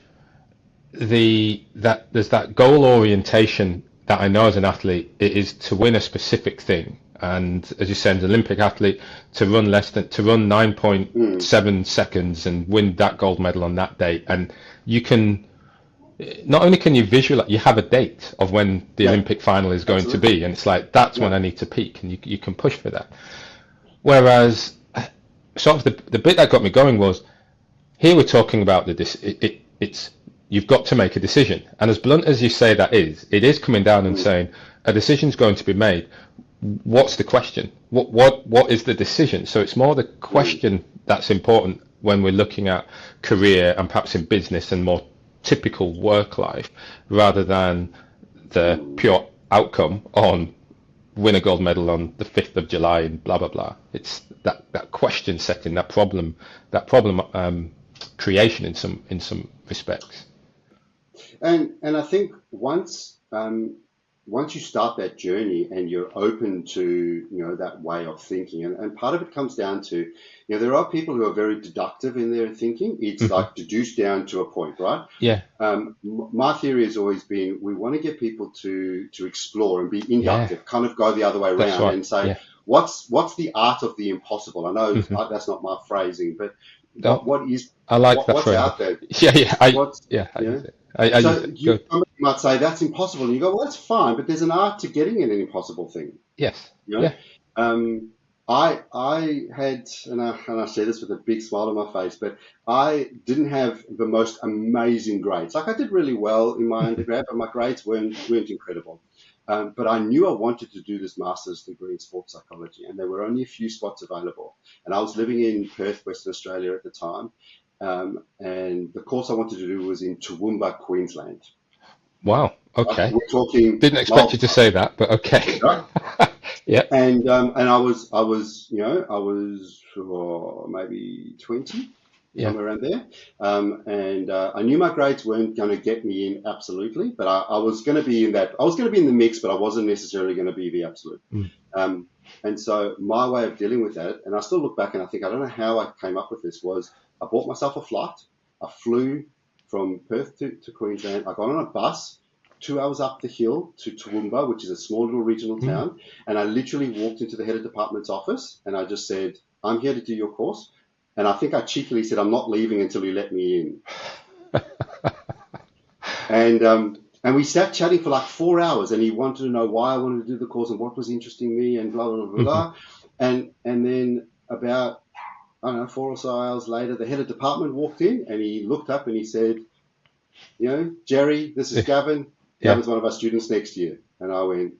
[SPEAKER 2] that there's that goal orientation that I know as an athlete, it is to win a specific thing. And as you said, as an Olympic athlete, to run
[SPEAKER 1] mm,
[SPEAKER 2] 9.7 seconds and win that gold medal on that date. And you can not only can you visualize, you have a date of when the
[SPEAKER 1] yeah,
[SPEAKER 2] Olympic final is going to
[SPEAKER 1] absolutely.
[SPEAKER 2] be, and it's like that's when
[SPEAKER 1] Yeah.
[SPEAKER 2] I need to peak, and you can push for that. Whereas, sort of the bit that got me going was here we're talking about it's you've got to make a decision, and as blunt as you say that is, it is coming down and
[SPEAKER 1] Mm,
[SPEAKER 2] saying a decision's going to be made. What's the question? What is the decision? So it's more the
[SPEAKER 1] mm,
[SPEAKER 2] question that's important when we're looking at career and perhaps in business and more typical work life, rather than the
[SPEAKER 1] mm.
[SPEAKER 2] pure outcome on win a gold medal on the 5th of July and blah blah blah. It's that question setting, that problem creation in some respects.
[SPEAKER 1] And I think once you start that journey and you're open to that way of thinking, and part of it comes down to there are people who are very deductive in their thinking. It's
[SPEAKER 2] Hmm.
[SPEAKER 1] like deduced down to a point, right?
[SPEAKER 2] Yeah,
[SPEAKER 1] My theory has always been we want to get people to explore and be
[SPEAKER 2] yeah,
[SPEAKER 1] inductive, kind of go the other way
[SPEAKER 2] that's
[SPEAKER 1] around
[SPEAKER 2] right.
[SPEAKER 1] and say
[SPEAKER 2] Yeah.
[SPEAKER 1] what's the art of the impossible. I know
[SPEAKER 2] Hmm.
[SPEAKER 1] that's not my phrasing, but
[SPEAKER 2] No,
[SPEAKER 1] what is
[SPEAKER 2] I like that
[SPEAKER 1] what's
[SPEAKER 2] phrasing.
[SPEAKER 1] out there?
[SPEAKER 2] Yeah, yeah, I
[SPEAKER 1] What's
[SPEAKER 2] yeah, I
[SPEAKER 1] you
[SPEAKER 2] use
[SPEAKER 1] know?
[SPEAKER 2] it. I use
[SPEAKER 1] So
[SPEAKER 2] it. Go.
[SPEAKER 1] somebody might say that's impossible, and you go, well, that's fine, but there's an art to getting in an impossible thing,
[SPEAKER 2] Yes.
[SPEAKER 1] you know.
[SPEAKER 2] Yeah.
[SPEAKER 1] Um, I had, and I say this with a big smile on my face, but I didn't have the most amazing grades. Like, I did really well in my undergrad, but my grades weren't incredible. But I knew I wanted to do this master's degree in sports psychology, and there were only a few spots available. And I was living in Perth, Western Australia at the time, and the course I wanted to do was in Toowoomba, Queensland.
[SPEAKER 2] Wow. Okay.
[SPEAKER 1] We're talking
[SPEAKER 2] Didn't expect you to say that, but okay.
[SPEAKER 1] right?
[SPEAKER 2] Yeah.
[SPEAKER 1] And I was maybe 20,
[SPEAKER 2] Yeah.
[SPEAKER 1] somewhere around there. And I knew my grades weren't going to get me in absolutely, but I was going to be in that. I was going to be in the mix, but I wasn't necessarily going to be the absolute. And so my way of dealing with that, and I still look back and I think, I don't know how I came up with this, was I bought myself a flight. I flew from Perth to Queensland. I got on a bus 2 hours up the hill to Toowoomba, which is a small little regional town. And I literally walked into the head of department's office and I just said, I'm here to do your course. And I think I cheekily said, I'm not leaving until you let me in. And we sat chatting for like 4 hours, and he wanted to know why I wanted to do the course and what was interesting me and blah, blah, blah, blah. And then about, I don't know, 4 or so hours later, the head of department walked in and he looked up and he said, Jerry, this is Gavin. Gavin's one of our students next year. And I went,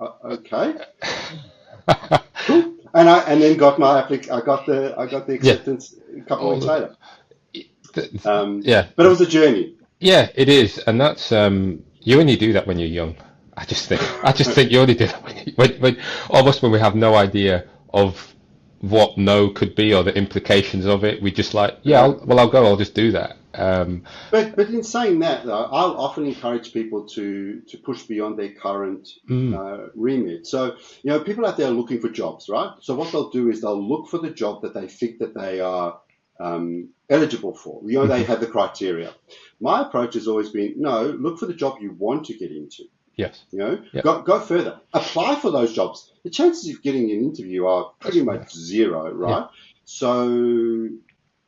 [SPEAKER 1] okay. Cool. And then got my I got the acceptance a couple of weeks later. But it was a journey.
[SPEAKER 2] Yeah, it is, and that's you only do that when you're young. I just think you only do that when we have no idea of what no could be or the implications of it. We just like, I'll go. I'll just do that.
[SPEAKER 1] But in saying that, though, I'll often encourage people to push beyond their current remit. So, people out there are looking for jobs, right? So what they'll do is they'll look for the job that they think that they are eligible for. They have the criteria. My approach has always been, no, look for the job you want to get into.
[SPEAKER 2] Yes.
[SPEAKER 1] Go further. Apply for those jobs. The chances of getting an interview are pretty much zero, right? Yeah. So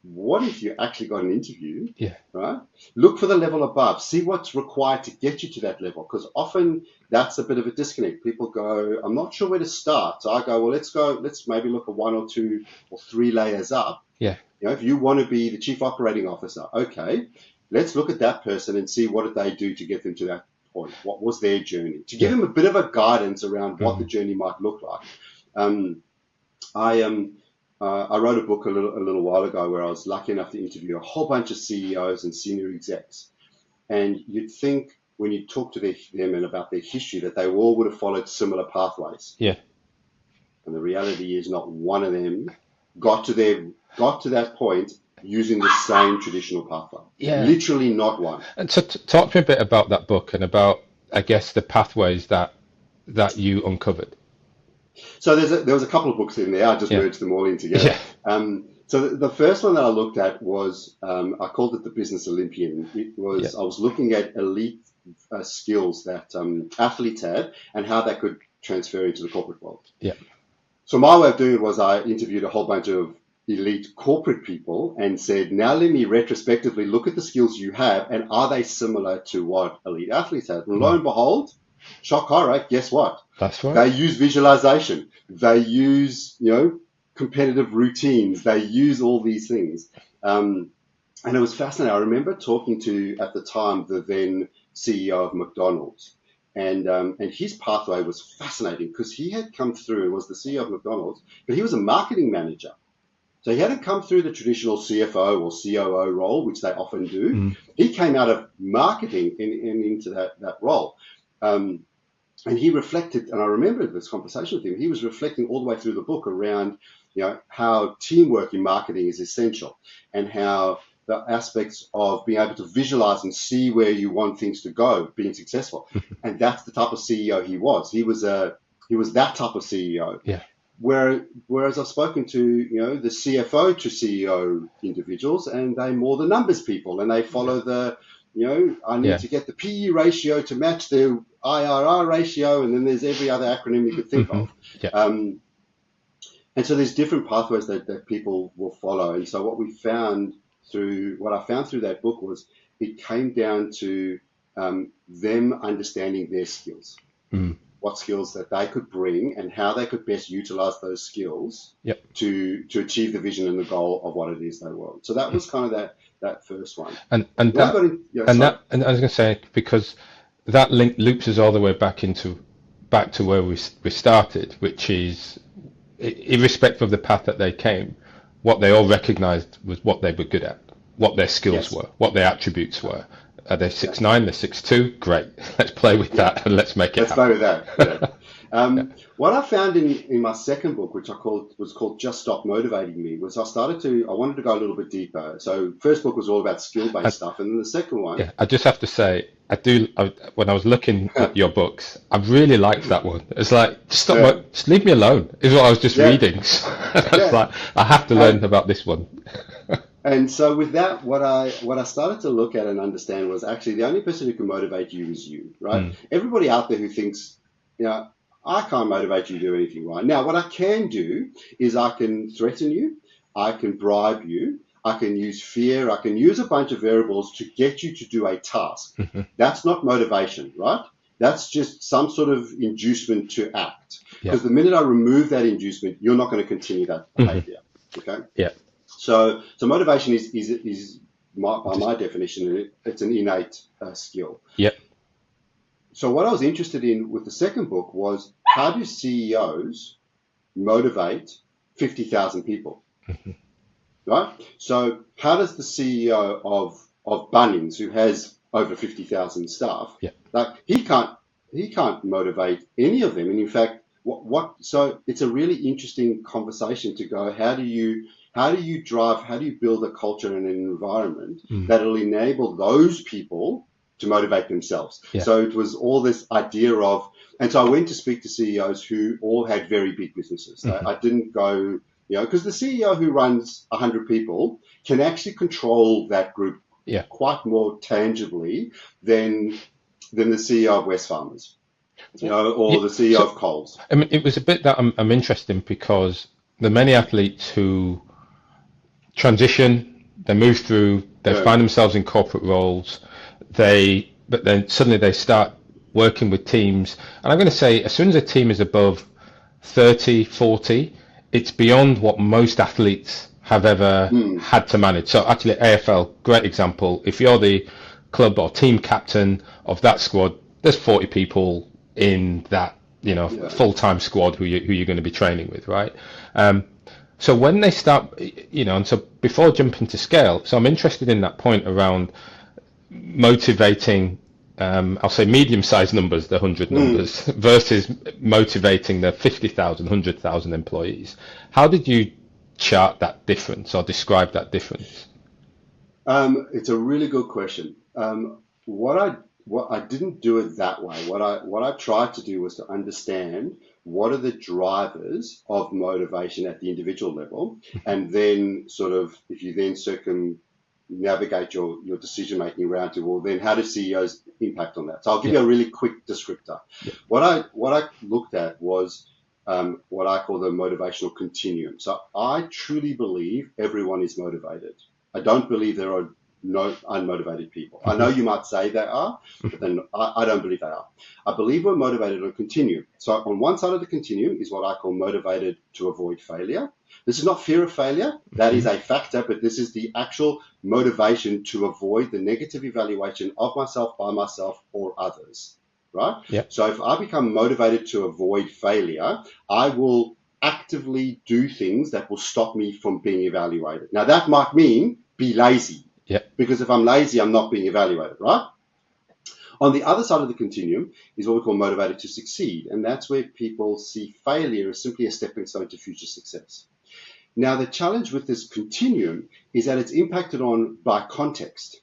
[SPEAKER 1] what if you actually got an interview?
[SPEAKER 2] Yeah.
[SPEAKER 1] Right? Look for the level above. See what's required to get you to that level, because often that's a bit of a disconnect. People go, I'm not sure where to start. So I go, well, let's maybe look at 1 or 2 or 3 layers up.
[SPEAKER 2] Yeah.
[SPEAKER 1] If you want to be the chief operating officer, okay, let's look at that person and see what did they do to get them to that point. What was their journey? To give them a bit of a guidance around what the journey might look like. I wrote a book a little while ago where I was lucky enough to interview a whole bunch of CEOs and senior execs. And you'd think when you talk to them and about their history that they all would have followed similar pathways.
[SPEAKER 2] Yeah.
[SPEAKER 1] And the reality is not one of them got to that point using the same traditional pathway.
[SPEAKER 2] Yeah.
[SPEAKER 1] Literally not one.
[SPEAKER 2] And so talk to me a bit about that book and about, I guess, the pathways that you uncovered.
[SPEAKER 1] So there was a couple of books in there. I just merged them all in together. Yeah. So the first one that I looked at was, I called it the Business Olympian. It was, I was looking at elite skills that athletes had and how that could transfer into the corporate world.
[SPEAKER 2] Yeah.
[SPEAKER 1] So my way of doing it was I interviewed a whole bunch of elite corporate people and said, now let me retrospectively look at the skills you have and are they similar to what elite athletes have? And lo and behold, shock horror, guess what?
[SPEAKER 2] That's right.
[SPEAKER 1] They use visualization. They use, competitive routines. They use all these things. And it was fascinating. I remember talking to, at the time, the then CEO of McDonald's. And his pathway was fascinating because he had come through, was the CEO of McDonald's, but he was a marketing manager. So he hadn't come through the traditional CFO or COO role, which they often do. He came out of marketing and into that role. And he reflected, and I remember this conversation with him, he was reflecting all the way through the book around, how teamwork in marketing is essential and how the aspects of being able to visualize and see where you want things to go, being successful. And that's the type of CEO he was. He was that type of CEO.
[SPEAKER 2] Yeah.
[SPEAKER 1] Whereas I've spoken to, the CFO to CEO individuals, and they're more the numbers people, and they follow the, I need to get the PE ratio to match the IRR ratio, and then there's every other acronym you could think of.
[SPEAKER 2] Yeah.
[SPEAKER 1] And so there's different pathways that people will follow. And so what I found through that book was it came down to them understanding their skills. what skills that they could bring and how they could best utilize those skills
[SPEAKER 2] Yep.
[SPEAKER 1] to achieve the vision and the goal of what it is they want. So that was kind of that first one.
[SPEAKER 2] And that, and I was going to say, because that link loops us all the way back to where we started, which is, irrespective of the path that they came, what they all recognized was what they were good at, what their skills were, what their attributes were. Are they 6'9", they're 6'2"? Great. Let's play with that and let's make it happen.
[SPEAKER 1] Play with that. Yeah. What I found in my second book, which was called Just Stop Motivating Me, was I wanted to go a little bit deeper. So first book was all about skill-based stuff, and then the second one.
[SPEAKER 2] Yeah, I just have to say, when I was looking at your books, I really liked that one. It's like, just leave me alone, is what I was just reading. So it's like, I have to learn about this one.
[SPEAKER 1] And so with that, what I started to look at and understand was actually the only person who can motivate you is you, right? Everybody out there who thinks, I can't motivate you to do anything, right? Now, what I can do is I can threaten you, I can bribe you, I can use fear, I can use a bunch of variables to get you to do a task. That's not motivation, right? That's just some sort of inducement to act. Because the minute I remove that inducement, you're not going to continue that behavior, okay?
[SPEAKER 2] Yeah.
[SPEAKER 1] So motivation is by my definition, it's an innate skill.
[SPEAKER 2] Yep.
[SPEAKER 1] So what I was interested in with the second book was, how do CEOs motivate 50,000 people? Right? So how does the CEO of Bunnings, who has over 50,000 staff, like he can't motivate any of them. And in fact, so it's a really interesting conversation to go, how do you build a culture and an environment that'll enable those people to motivate themselves? So it was all this idea of, and so I went to speak to CEOs who all had very big businesses. I didn't go, because the CEO who runs 100 people can actually control that group quite more tangibly than the CEO of Wesfarmers, or the CEO of Coles.
[SPEAKER 2] I mean, it was a bit that I'm interested in, because there are many athletes who transition, they move through, they find themselves in corporate roles, but then suddenly they start working with teams. And I'm going to say, as soon as a team is above 30, 40, it's beyond what most athletes have ever had to manage. So actually, AFL, great example. If you're the club or team captain of that squad, there's 40 people in that, full-time squad who you're going to be training with, right? So when they start, and so before jumping to scale, so I'm interested in that point around motivating, I'll say medium-sized numbers, the 100 numbers, versus motivating the 50,000, 100,000 employees. How did you chart that difference or describe that difference?
[SPEAKER 1] It's a really good question. What I didn't do it that way. What I tried to do was to understand what are the drivers of motivation at the individual level, and then sort of, if you then circumnavigate your decision making around to, well, then how do CEOs impact on that? So I'll give you a really quick descriptor. What I looked at was what I call the motivational continuum. So I truly believe everyone is motivated. I don't believe there are no unmotivated people. I know you might say they are, but then I don't believe they are. I believe we're motivated on a continuum. So on one side of the continuum is what I call motivated to avoid failure. This is not fear of failure. That is a factor, but this is the actual motivation to avoid the negative evaluation of myself, by myself, or others, right?
[SPEAKER 2] Yep.
[SPEAKER 1] So if I become motivated to avoid failure, I will actively do things that will stop me from being evaluated. Now, that might mean be lazy. Because if I'm lazy, I'm not being evaluated, right? On the other side of the continuum is what we call motivated to succeed. And that's where people see failure as simply a stepping stone to future success. Now, the challenge with this continuum is that it's impacted on by context.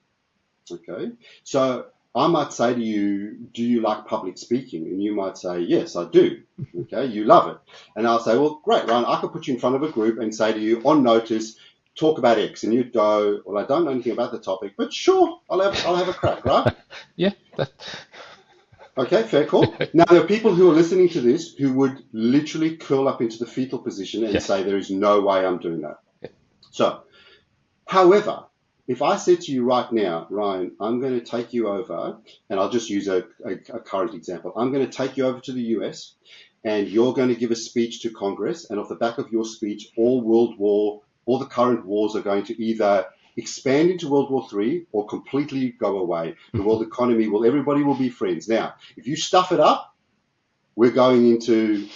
[SPEAKER 1] Okay. So I might say to you, do you like public speaking? And you might say, yes, I do. Okay. You love it. And I'll say, well, great, Ryan, I could put you in front of a group and say to you, on notice, talk about X, and you'd go, well, I don't know anything about the topic, but sure, I'll have a crack, right? Okay, fair, cool. Now, there are people who are listening to this who would literally curl up into the fetal position and say, there is no way I'm doing that. So, however, if I said to you right now, Ryan, I'm going to take you over, and I'll just use a current example. I'm going to take you over to the US, and you're going to give a speech to Congress, and off the back of your speech, all the current wars are going to either expand into World War III or completely go away. The world economy everybody will be friends. Now, if you stuff it up, we're going into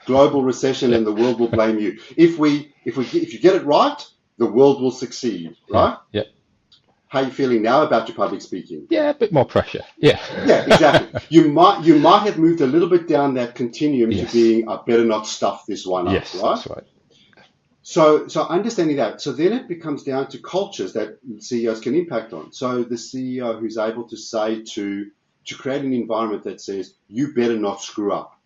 [SPEAKER 1] global recession, and the world will blame you. If you get it right, the world will succeed, right?
[SPEAKER 2] Yeah.
[SPEAKER 1] How are you feeling now about your public speaking?
[SPEAKER 2] Yeah, a bit more pressure. Yeah.
[SPEAKER 1] Yeah, exactly. You might have moved a little bit down that continuum to being, I better not stuff this one up,
[SPEAKER 2] yes,
[SPEAKER 1] right?
[SPEAKER 2] That's right.
[SPEAKER 1] So understanding that. So then it becomes down to cultures that CEOs can impact on. So the CEO who's able to say to create an environment that says, you better not screw up,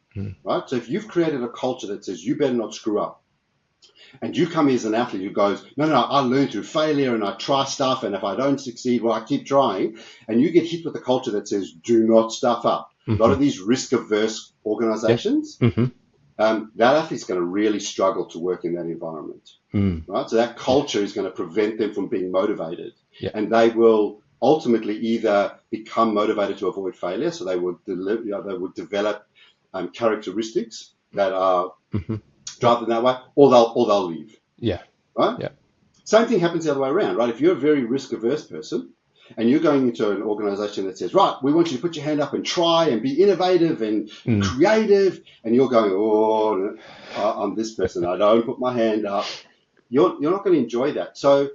[SPEAKER 1] right? So if you've created a culture that says, you better not screw up, and you come here as an athlete who goes, no, I learn through failure and I try stuff, and if I don't succeed, well, I keep trying. And you get hit with a culture that says, do not stuff up. A lot of these risk-averse organizations, that athlete's going to really struggle to work in that environment, right? So that culture is going to prevent them from being motivated. And they will ultimately either become motivated to avoid failure, so they would develop characteristics that are drive them that way, or they'll leave.
[SPEAKER 2] Yeah.
[SPEAKER 1] Right?
[SPEAKER 2] Yeah.
[SPEAKER 1] Same thing happens the other way around, right? If you're a very risk-averse person and you're going into an organization that says, right, we want you to put your hand up and try and be innovative and creative, and you're going, oh, I'm this person, I don't put my hand up, you're not going to enjoy that. So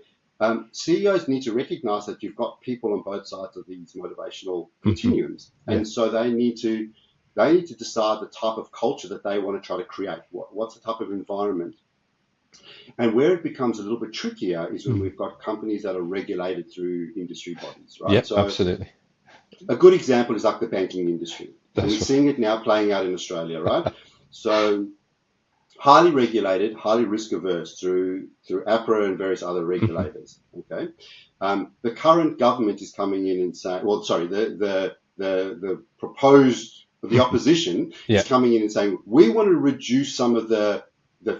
[SPEAKER 1] CEOs need to recognize that you've got people on both sides of these motivational continuums. And so they need to decide the type of culture that they want to try to create. What's the type of environment? And where it becomes a little bit trickier is when we've got companies that are regulated through industry bodies, right?
[SPEAKER 2] Yeah, absolutely.
[SPEAKER 1] A good example is like the banking industry. And we're
[SPEAKER 2] right.
[SPEAKER 1] seeing it now playing out in Australia, right? So highly regulated, highly risk averse through APRA and various other regulators, okay? The current government is coming in and saying, well, sorry, the proposed, the opposition is coming in and saying, we want to reduce some of the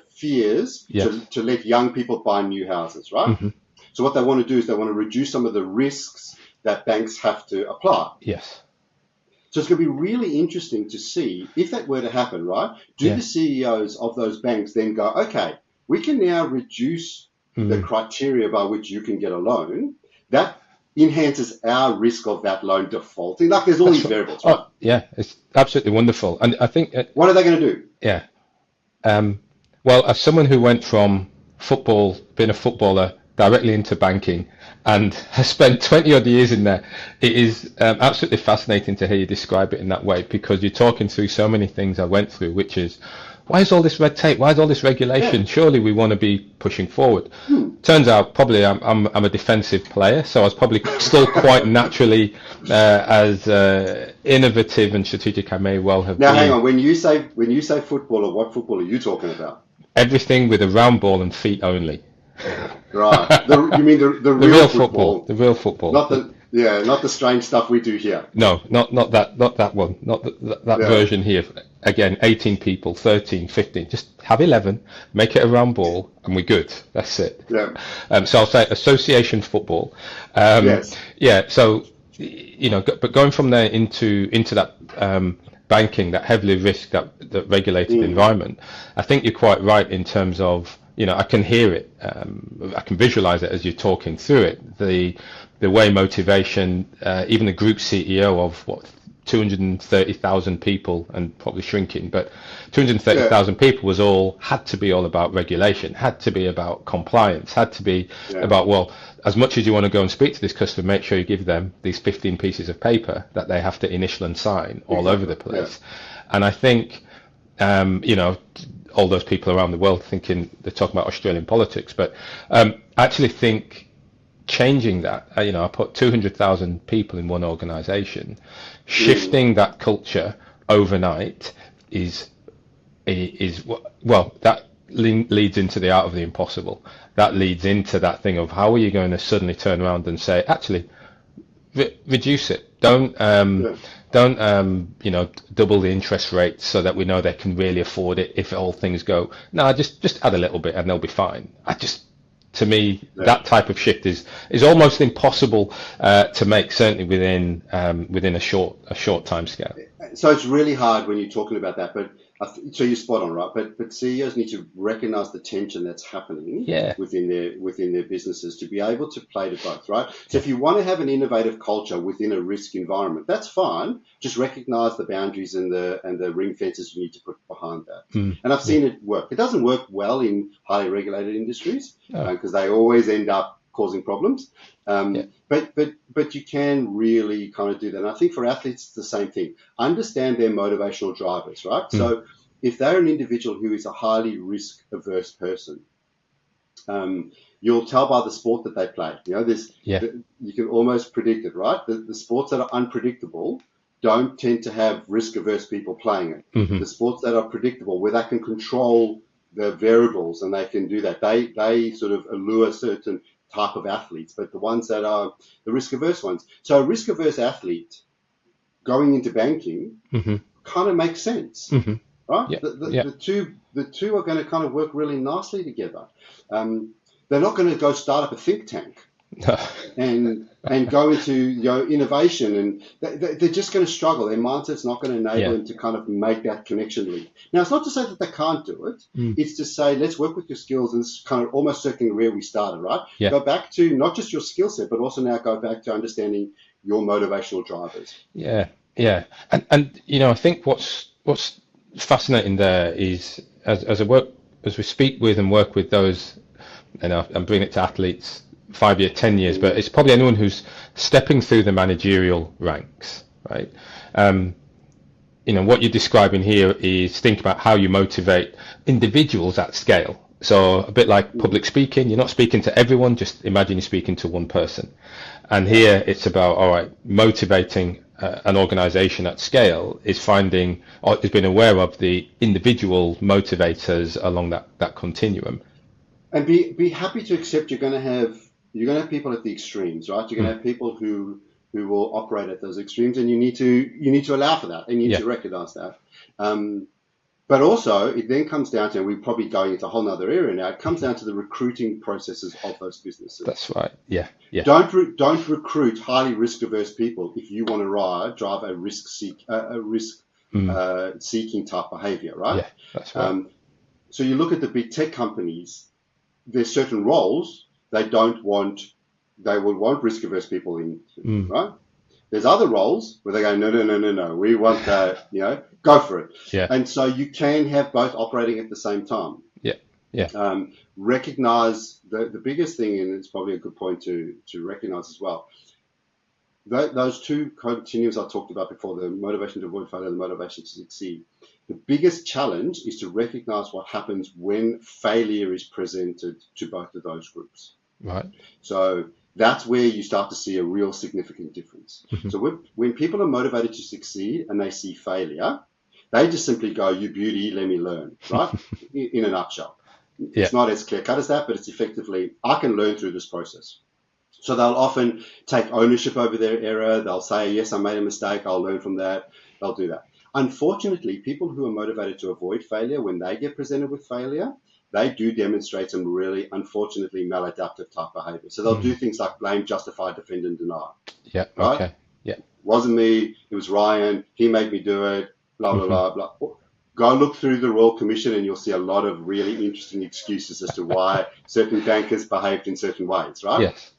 [SPEAKER 1] fears to let young people buy new houses, right? So what they want to do is they want to reduce some of the risks that banks have to apply.
[SPEAKER 2] Yes.
[SPEAKER 1] So it's going to be really interesting to see if that were to happen, right? Do the CEOs of those banks then go, okay, we can now reduce the criteria by which you can get a loan. That enhances our risk of that loan defaulting. Like there's all these variables, right?
[SPEAKER 2] Oh, yeah, it's absolutely wonderful. And I think...
[SPEAKER 1] what are they going to do?
[SPEAKER 2] Yeah. Well, as someone who went from football, being a footballer, directly into banking, and has spent 20 odd years in there, it is absolutely fascinating to hear you describe it in that way, because you're talking through so many things I went through, which is, why is all this red tape? Why is all this regulation? Surely we want to be pushing forward. Turns out probably I'm a defensive player, so I was probably still quite naturally as innovative and strategic I may well have been.
[SPEAKER 1] Now hang on, when you say footballer, what football are you talking about?
[SPEAKER 2] Everything with a round ball and feet only.
[SPEAKER 1] Right. You mean the real football?
[SPEAKER 2] The real football.
[SPEAKER 1] Not the strange stuff we do here.
[SPEAKER 2] No, not that one. Not that version here. Again, 18 people, 13, 15. Just have 11, make it a round ball, and we're good. That's it.
[SPEAKER 1] Yeah.
[SPEAKER 2] So I'll say association football.
[SPEAKER 1] Yes.
[SPEAKER 2] Yeah. So but going from there into that banking, that heavily risk, that regulated environment, I think you're quite right in terms of, I can hear it, I can visualize it as you're talking through it. The way motivation, even the group CEO of 230,000 people, and probably shrinking, but 230,000 people had to be all about regulation, had to be about compliance, had to be about, well, as much as you want to go and speak to this customer, make sure you give them these 15 pieces of paper that they have to initial and sign all over the place. And I think, all those people around the world thinking they're talking about Australian politics, but I actually think changing that, I put 200,000 people in one organisation, shifting that culture overnight is that leads into the art of the impossible. That leads into that thing of how are you going to suddenly turn around and say, actually, reduce it. Don't double the interest rates so that we know they can really afford it if all things go. No, just add a little bit and they'll be fine. to me, that type of shift is almost impossible to make, certainly within a short time scale.
[SPEAKER 1] So it's really hard when you're talking about that, but so you're spot on, right? But CEOs need to recognize the tension that's happening within their businesses to be able to play to both, right? So if you want to have an innovative culture within a risk environment, that's fine. Just recognize the boundaries and the ring fences you need to put behind that. And I've seen it work. It doesn't work well in highly regulated industries because they always end up causing problems. But you can really kind of do that. And I think for athletes, it's the same thing. Understand their motivational drivers, right? So if they're an individual who is a highly risk-averse person, you'll tell by the sport that they play. You know, you can almost predict it, right? The sports that are unpredictable don't tend to have risk-averse people playing it. The sports that are predictable, where they can control the variables and they can do that, they sort of allure certain type of athletes, but the ones that are the risk-averse ones. So a risk-averse athlete going into banking kind of makes sense, right? The two are going to kind of work really nicely together. They're not going to go start up a think tank and go into innovation, and they're just going to struggle. Their mindset's not going to enable them to kind of make that connection link. Now, it's not to say that they can't do it. It's to say, let's work with your skills, and it's kind of almost circling where we started, right? Go back to not just your skill set, but also now go back to understanding your motivational drivers.
[SPEAKER 2] And I think what's fascinating there is as we speak with and work with those, and I'm bringing it to athletes 5 years, 10 years, but it's probably anyone who's stepping through the managerial ranks, right? What you're describing here is think about how you motivate individuals at scale. So a bit like public speaking, you're not speaking to everyone, just imagine you're speaking to one person. And here it's about, all right, motivating an organization at scale is finding, or is being aware of the individual motivators along that continuum.
[SPEAKER 1] And be happy to accept you're going to have people at the extremes, right? You're going to have people who will operate at those extremes, and you need to allow for that, and you need to recognize that. But also, it then comes down to, and we're probably going into a whole other area now, it comes down to the recruiting processes of those businesses.
[SPEAKER 2] That's right. Yeah.
[SPEAKER 1] Don't recruit highly risk-averse people if you want to drive a risk-seeking type behavior, right?
[SPEAKER 2] Yeah, that's right.
[SPEAKER 1] So you look at the big tech companies, there's certain roles they would want risk-averse people in, right? There's other roles where they go, no, we want that, go for it.
[SPEAKER 2] Yeah.
[SPEAKER 1] And so you can have both operating at the same time. Recognize the biggest thing, and it's probably a good point to recognize as well, those two continuums I talked about before, the motivation to avoid failure and the motivation to succeed. The biggest challenge is to recognize what happens when failure is presented to both of those groups.
[SPEAKER 2] Right.
[SPEAKER 1] So that's where you start to see a real significant difference. So when people are motivated to succeed and they see failure, they just simply go, you beauty, let me learn, right? In a nutshell. It's not as clear cut as that, but it's effectively, I can learn through this process. So they'll often take ownership over their error. They'll say, yes, I made a mistake. I'll learn from that. They'll do that. Unfortunately, people who are motivated to avoid failure, when they get presented with failure, they do demonstrate some really, unfortunately, maladaptive type behavior. So they'll do things like blame, justify, defend, and deny.
[SPEAKER 2] Yeah.
[SPEAKER 1] Right?
[SPEAKER 2] Okay. Yeah.
[SPEAKER 1] Wasn't me. It was Ryan. He made me do it. Blah, blah, blah, blah. Go look through the Royal Commission and you'll see a lot of really interesting excuses as to why certain bankers behaved in certain ways, right?
[SPEAKER 2] Yes.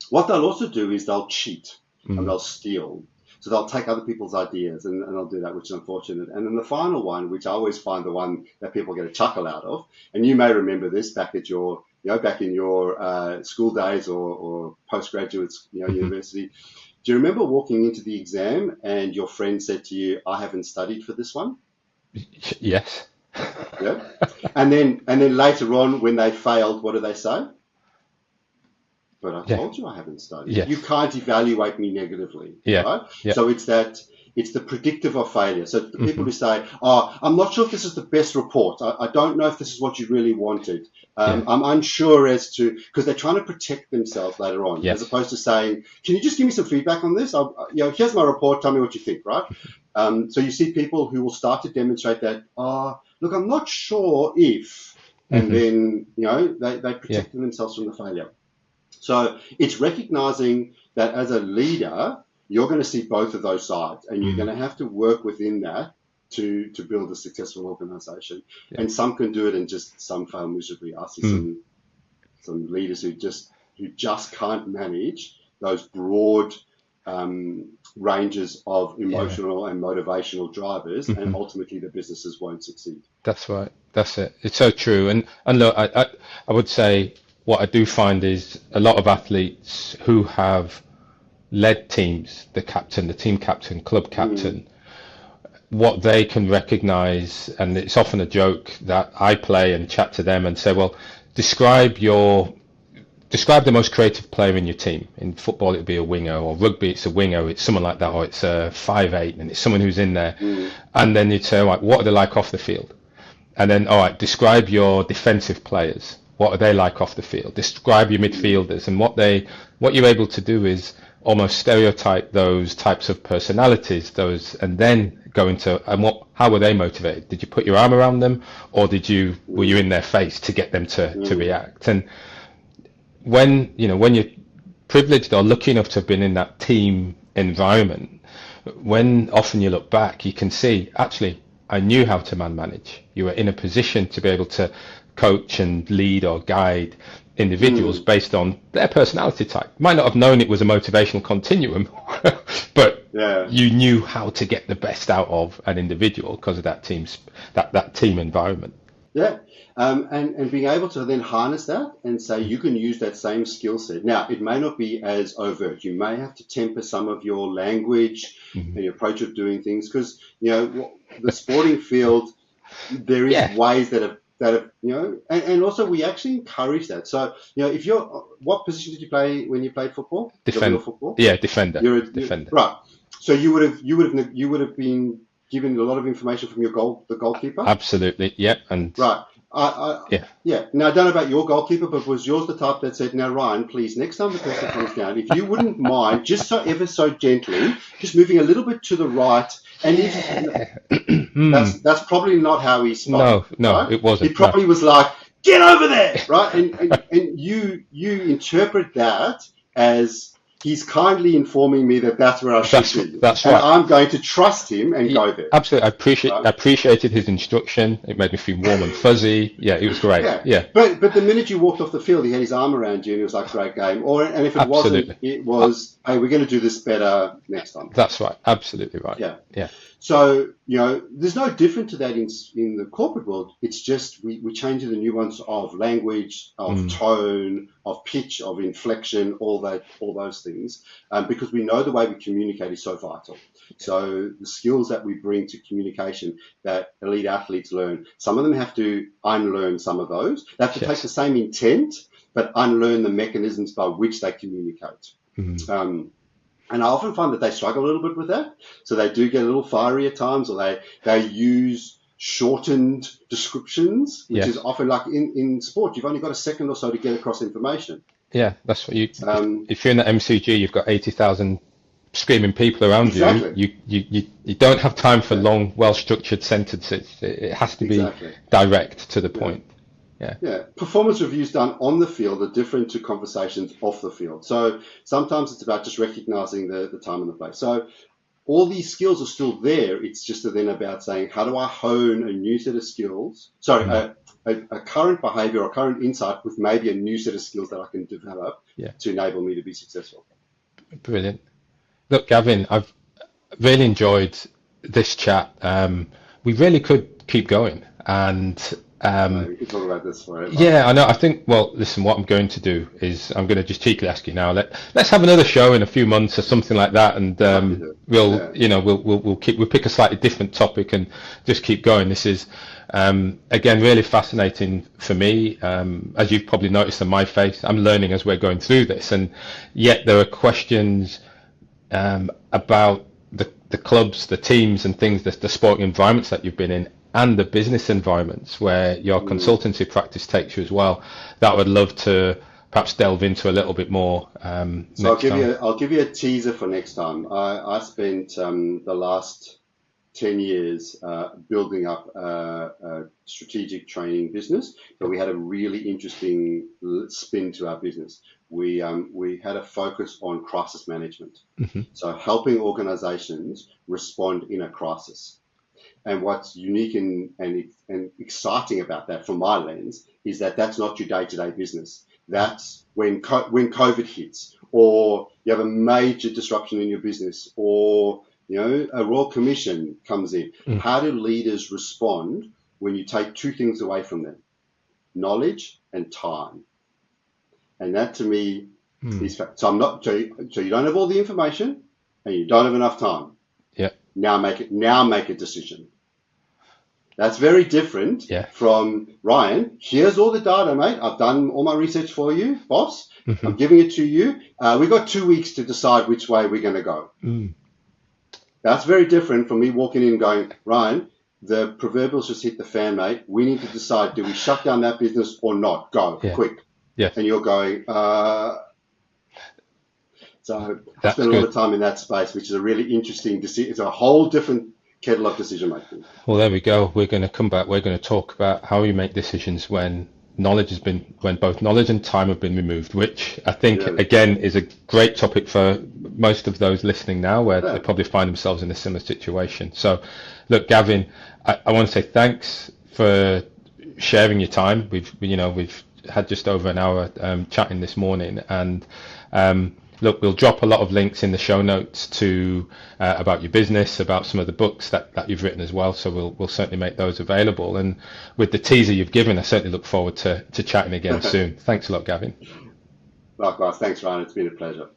[SPEAKER 1] What they'll also do is they'll cheat and they'll steal. So they'll take other people's ideas and they'll do that, which is unfortunate. And then the final one, which I always find the one that people get a chuckle out of, and you may remember this back at your, back in your school days or postgraduate, university. Do you remember walking into the exam and your friend said to you, I haven't studied for this one?
[SPEAKER 2] Yes.
[SPEAKER 1] Yeah. And then later on when they failed, what do they say? But I told you I haven't studied.
[SPEAKER 2] Yes.
[SPEAKER 1] You can't evaluate me negatively.
[SPEAKER 2] Yeah.
[SPEAKER 1] Right?
[SPEAKER 2] Yeah.
[SPEAKER 1] So it's the predictive of failure. So the people who say, I'm not sure if this is the best report. I don't know if this is what you really wanted. I'm unsure as to, because they're trying to protect themselves later on, as opposed to saying, can you just give me some feedback on this? Here's my report. Tell me what you think, right? So you see people who will start to demonstrate that, look, I'm not sure if and then they
[SPEAKER 2] Yeah.
[SPEAKER 1] protected themselves from the failure. So it's recognizing that as a leader, you're going to see both of those sides, and you're going to have to work within that to build a successful organization.
[SPEAKER 2] Yeah.
[SPEAKER 1] And some can do it, and just some fail miserably. I see some leaders who just can't manage those broad ranges of emotional and motivational drivers, and ultimately the businesses won't succeed.
[SPEAKER 2] That's right. That's it. It's so true. And look, I would say what I do find is a lot of athletes who have led teams, the captain, the team captain, club captain, what they can recognize, and it's often a joke that I play and chat to them and say, well, describe the most creative player in your team. In football, it would be a winger, or rugby, it's a winger, it's someone like that, or it's a 5'8", and it's someone who's in there. And then you'd say, all right, what are they like off the field? And then, all right, describe your defensive players. What are they like off the field? Describe your midfielders. And what you're able to do is almost stereotype those types of personalities, and then go into, how were they motivated? Did you put your arm around them, or were you in their face to get them to react? And when you're privileged or lucky enough to have been in that team environment, when often you look back, you can see, actually, I knew how to manage. You were in a position to be able to coach and lead or guide individuals based on their personality type. Might not have known it was a motivational continuum, but you knew how to get the best out of an individual because of that team environment.
[SPEAKER 1] Yeah. And being able to then harness that and say you can use that same skill set. Now, it may not be as overt. You may have to temper some of your language and your approach of doing things, because, the sporting field, there is ways that have and also we actually encourage that. So, if what position did you play when you played football?
[SPEAKER 2] Defender.
[SPEAKER 1] Football?
[SPEAKER 2] Yeah, defender. You're a defender.
[SPEAKER 1] Right. So you would have been given a lot of information from the goalkeeper?
[SPEAKER 2] Absolutely. Yeah. And
[SPEAKER 1] right. Yeah. Now, I don't know about your goalkeeper, but was yours the type that said, now, Ryan, please, next time the person comes down, if you wouldn't mind, just ever so gently, just moving a little bit to the right, and that's probably not how he spoke.
[SPEAKER 2] No,
[SPEAKER 1] right?
[SPEAKER 2] It wasn't.
[SPEAKER 1] He probably was like, get over there, right? And you interpret that as he's kindly informing me that that's where I should be.
[SPEAKER 2] That's right.
[SPEAKER 1] And I'm going to trust him and go there.
[SPEAKER 2] Absolutely. I appreciated his instruction. It made me feel warm and fuzzy. Yeah, it was great. Yeah.
[SPEAKER 1] But the minute you walked off the field, he had his arm around you and he was like, great game. And if it wasn't, it was, hey, we're going to do this better next time.
[SPEAKER 2] That's right. Absolutely right.
[SPEAKER 1] Yeah. So, there's no different to that in the corporate world. It's just we change the nuance of language, of tone, of pitch, of inflection, all those things, because we know the way we communicate is so vital. So the skills that we bring to communication that elite athletes learn, some of them have to unlearn some of those. They have to take the same intent, but unlearn the mechanisms by which they communicate. And I often find that they struggle a little bit with that. So they do get a little fiery at times, or they use shortened descriptions, which is often like in sport, you've only got a second or so to get across information.
[SPEAKER 2] Yeah, that's what if you're in the MCG, you've got 80,000 screaming people around you. You don't have time for long, well-structured sentences. It has to be direct to the point. Yeah.
[SPEAKER 1] Performance reviews done on the field are different to conversations off the field. So sometimes it's about just recognizing the time and the place. So all these skills are still there. It's just then about saying, how do I hone a new set of skills? Sorry, a current behavior or current insight with maybe a new set of skills that I can develop to enable me to be successful.
[SPEAKER 2] Brilliant. Look, Gavin, I've really enjoyed this chat. We really could keep going, and
[SPEAKER 1] we can talk about this forever.
[SPEAKER 2] Yeah, I know. I think. Well, listen. What I'm going to do is I'm going to just cheekily ask you now. Let's have another show in a few months or something like that, and we'll pick a slightly different topic and just keep going. This is again really fascinating for me. As you've probably noticed on my face, I'm learning as we're going through this, and yet there are questions about the clubs, the teams, and things, the sporting environments that you've been in, and the business environments where your consultancy practice takes you as well, that I would love to perhaps delve into a little bit more.
[SPEAKER 1] So I'll give you a teaser for next time. I spent the last 10 years building up a strategic training business, but we had a really interesting spin to our business. We had a focus on crisis management, so helping organizations respond in a crisis. And what's unique and exciting about that, from my lens, is that that's not your day-to-day business. That's when COVID hits, or you have a major disruption in your business, or a Royal Commission comes in. How do leaders respond when you take two things away from them? Knowledge and time. And that to me is fact. So you don't have all the information and you don't have enough time.
[SPEAKER 2] Yeah.
[SPEAKER 1] Now make a decision. That's very different from, Ryan, here's all the data, mate. I've done all my research for you, boss. I'm giving it to you. We've got 2 weeks to decide which way we're going to go. That's very different from me walking in and going, Ryan, the proverbials just hit the fan, mate. We need to decide, do we shut down that business or not? Go, quick.
[SPEAKER 2] Yeah.
[SPEAKER 1] And you're going, So I spent a lot of time in that space, which is a really interesting decision. It's a whole different kettle of decision making.
[SPEAKER 2] Well, there we go. We're going to come back. We're going to talk about how you make decisions when both knowledge and time have been removed, which I think, again, is a great topic for most of those listening now, where they probably find themselves in a similar situation. So, look, Gavin, I want to say thanks for sharing your time. We've had just over an hour chatting this morning, and look, we'll drop a lot of links in the show notes to about your business, about some of the books that you've written as well. So we'll certainly make those available. And with the teaser you've given, I certainly look forward to chatting again soon. Thanks a lot, Gavin.
[SPEAKER 1] Likewise. Thanks, Ryan. It's been a pleasure.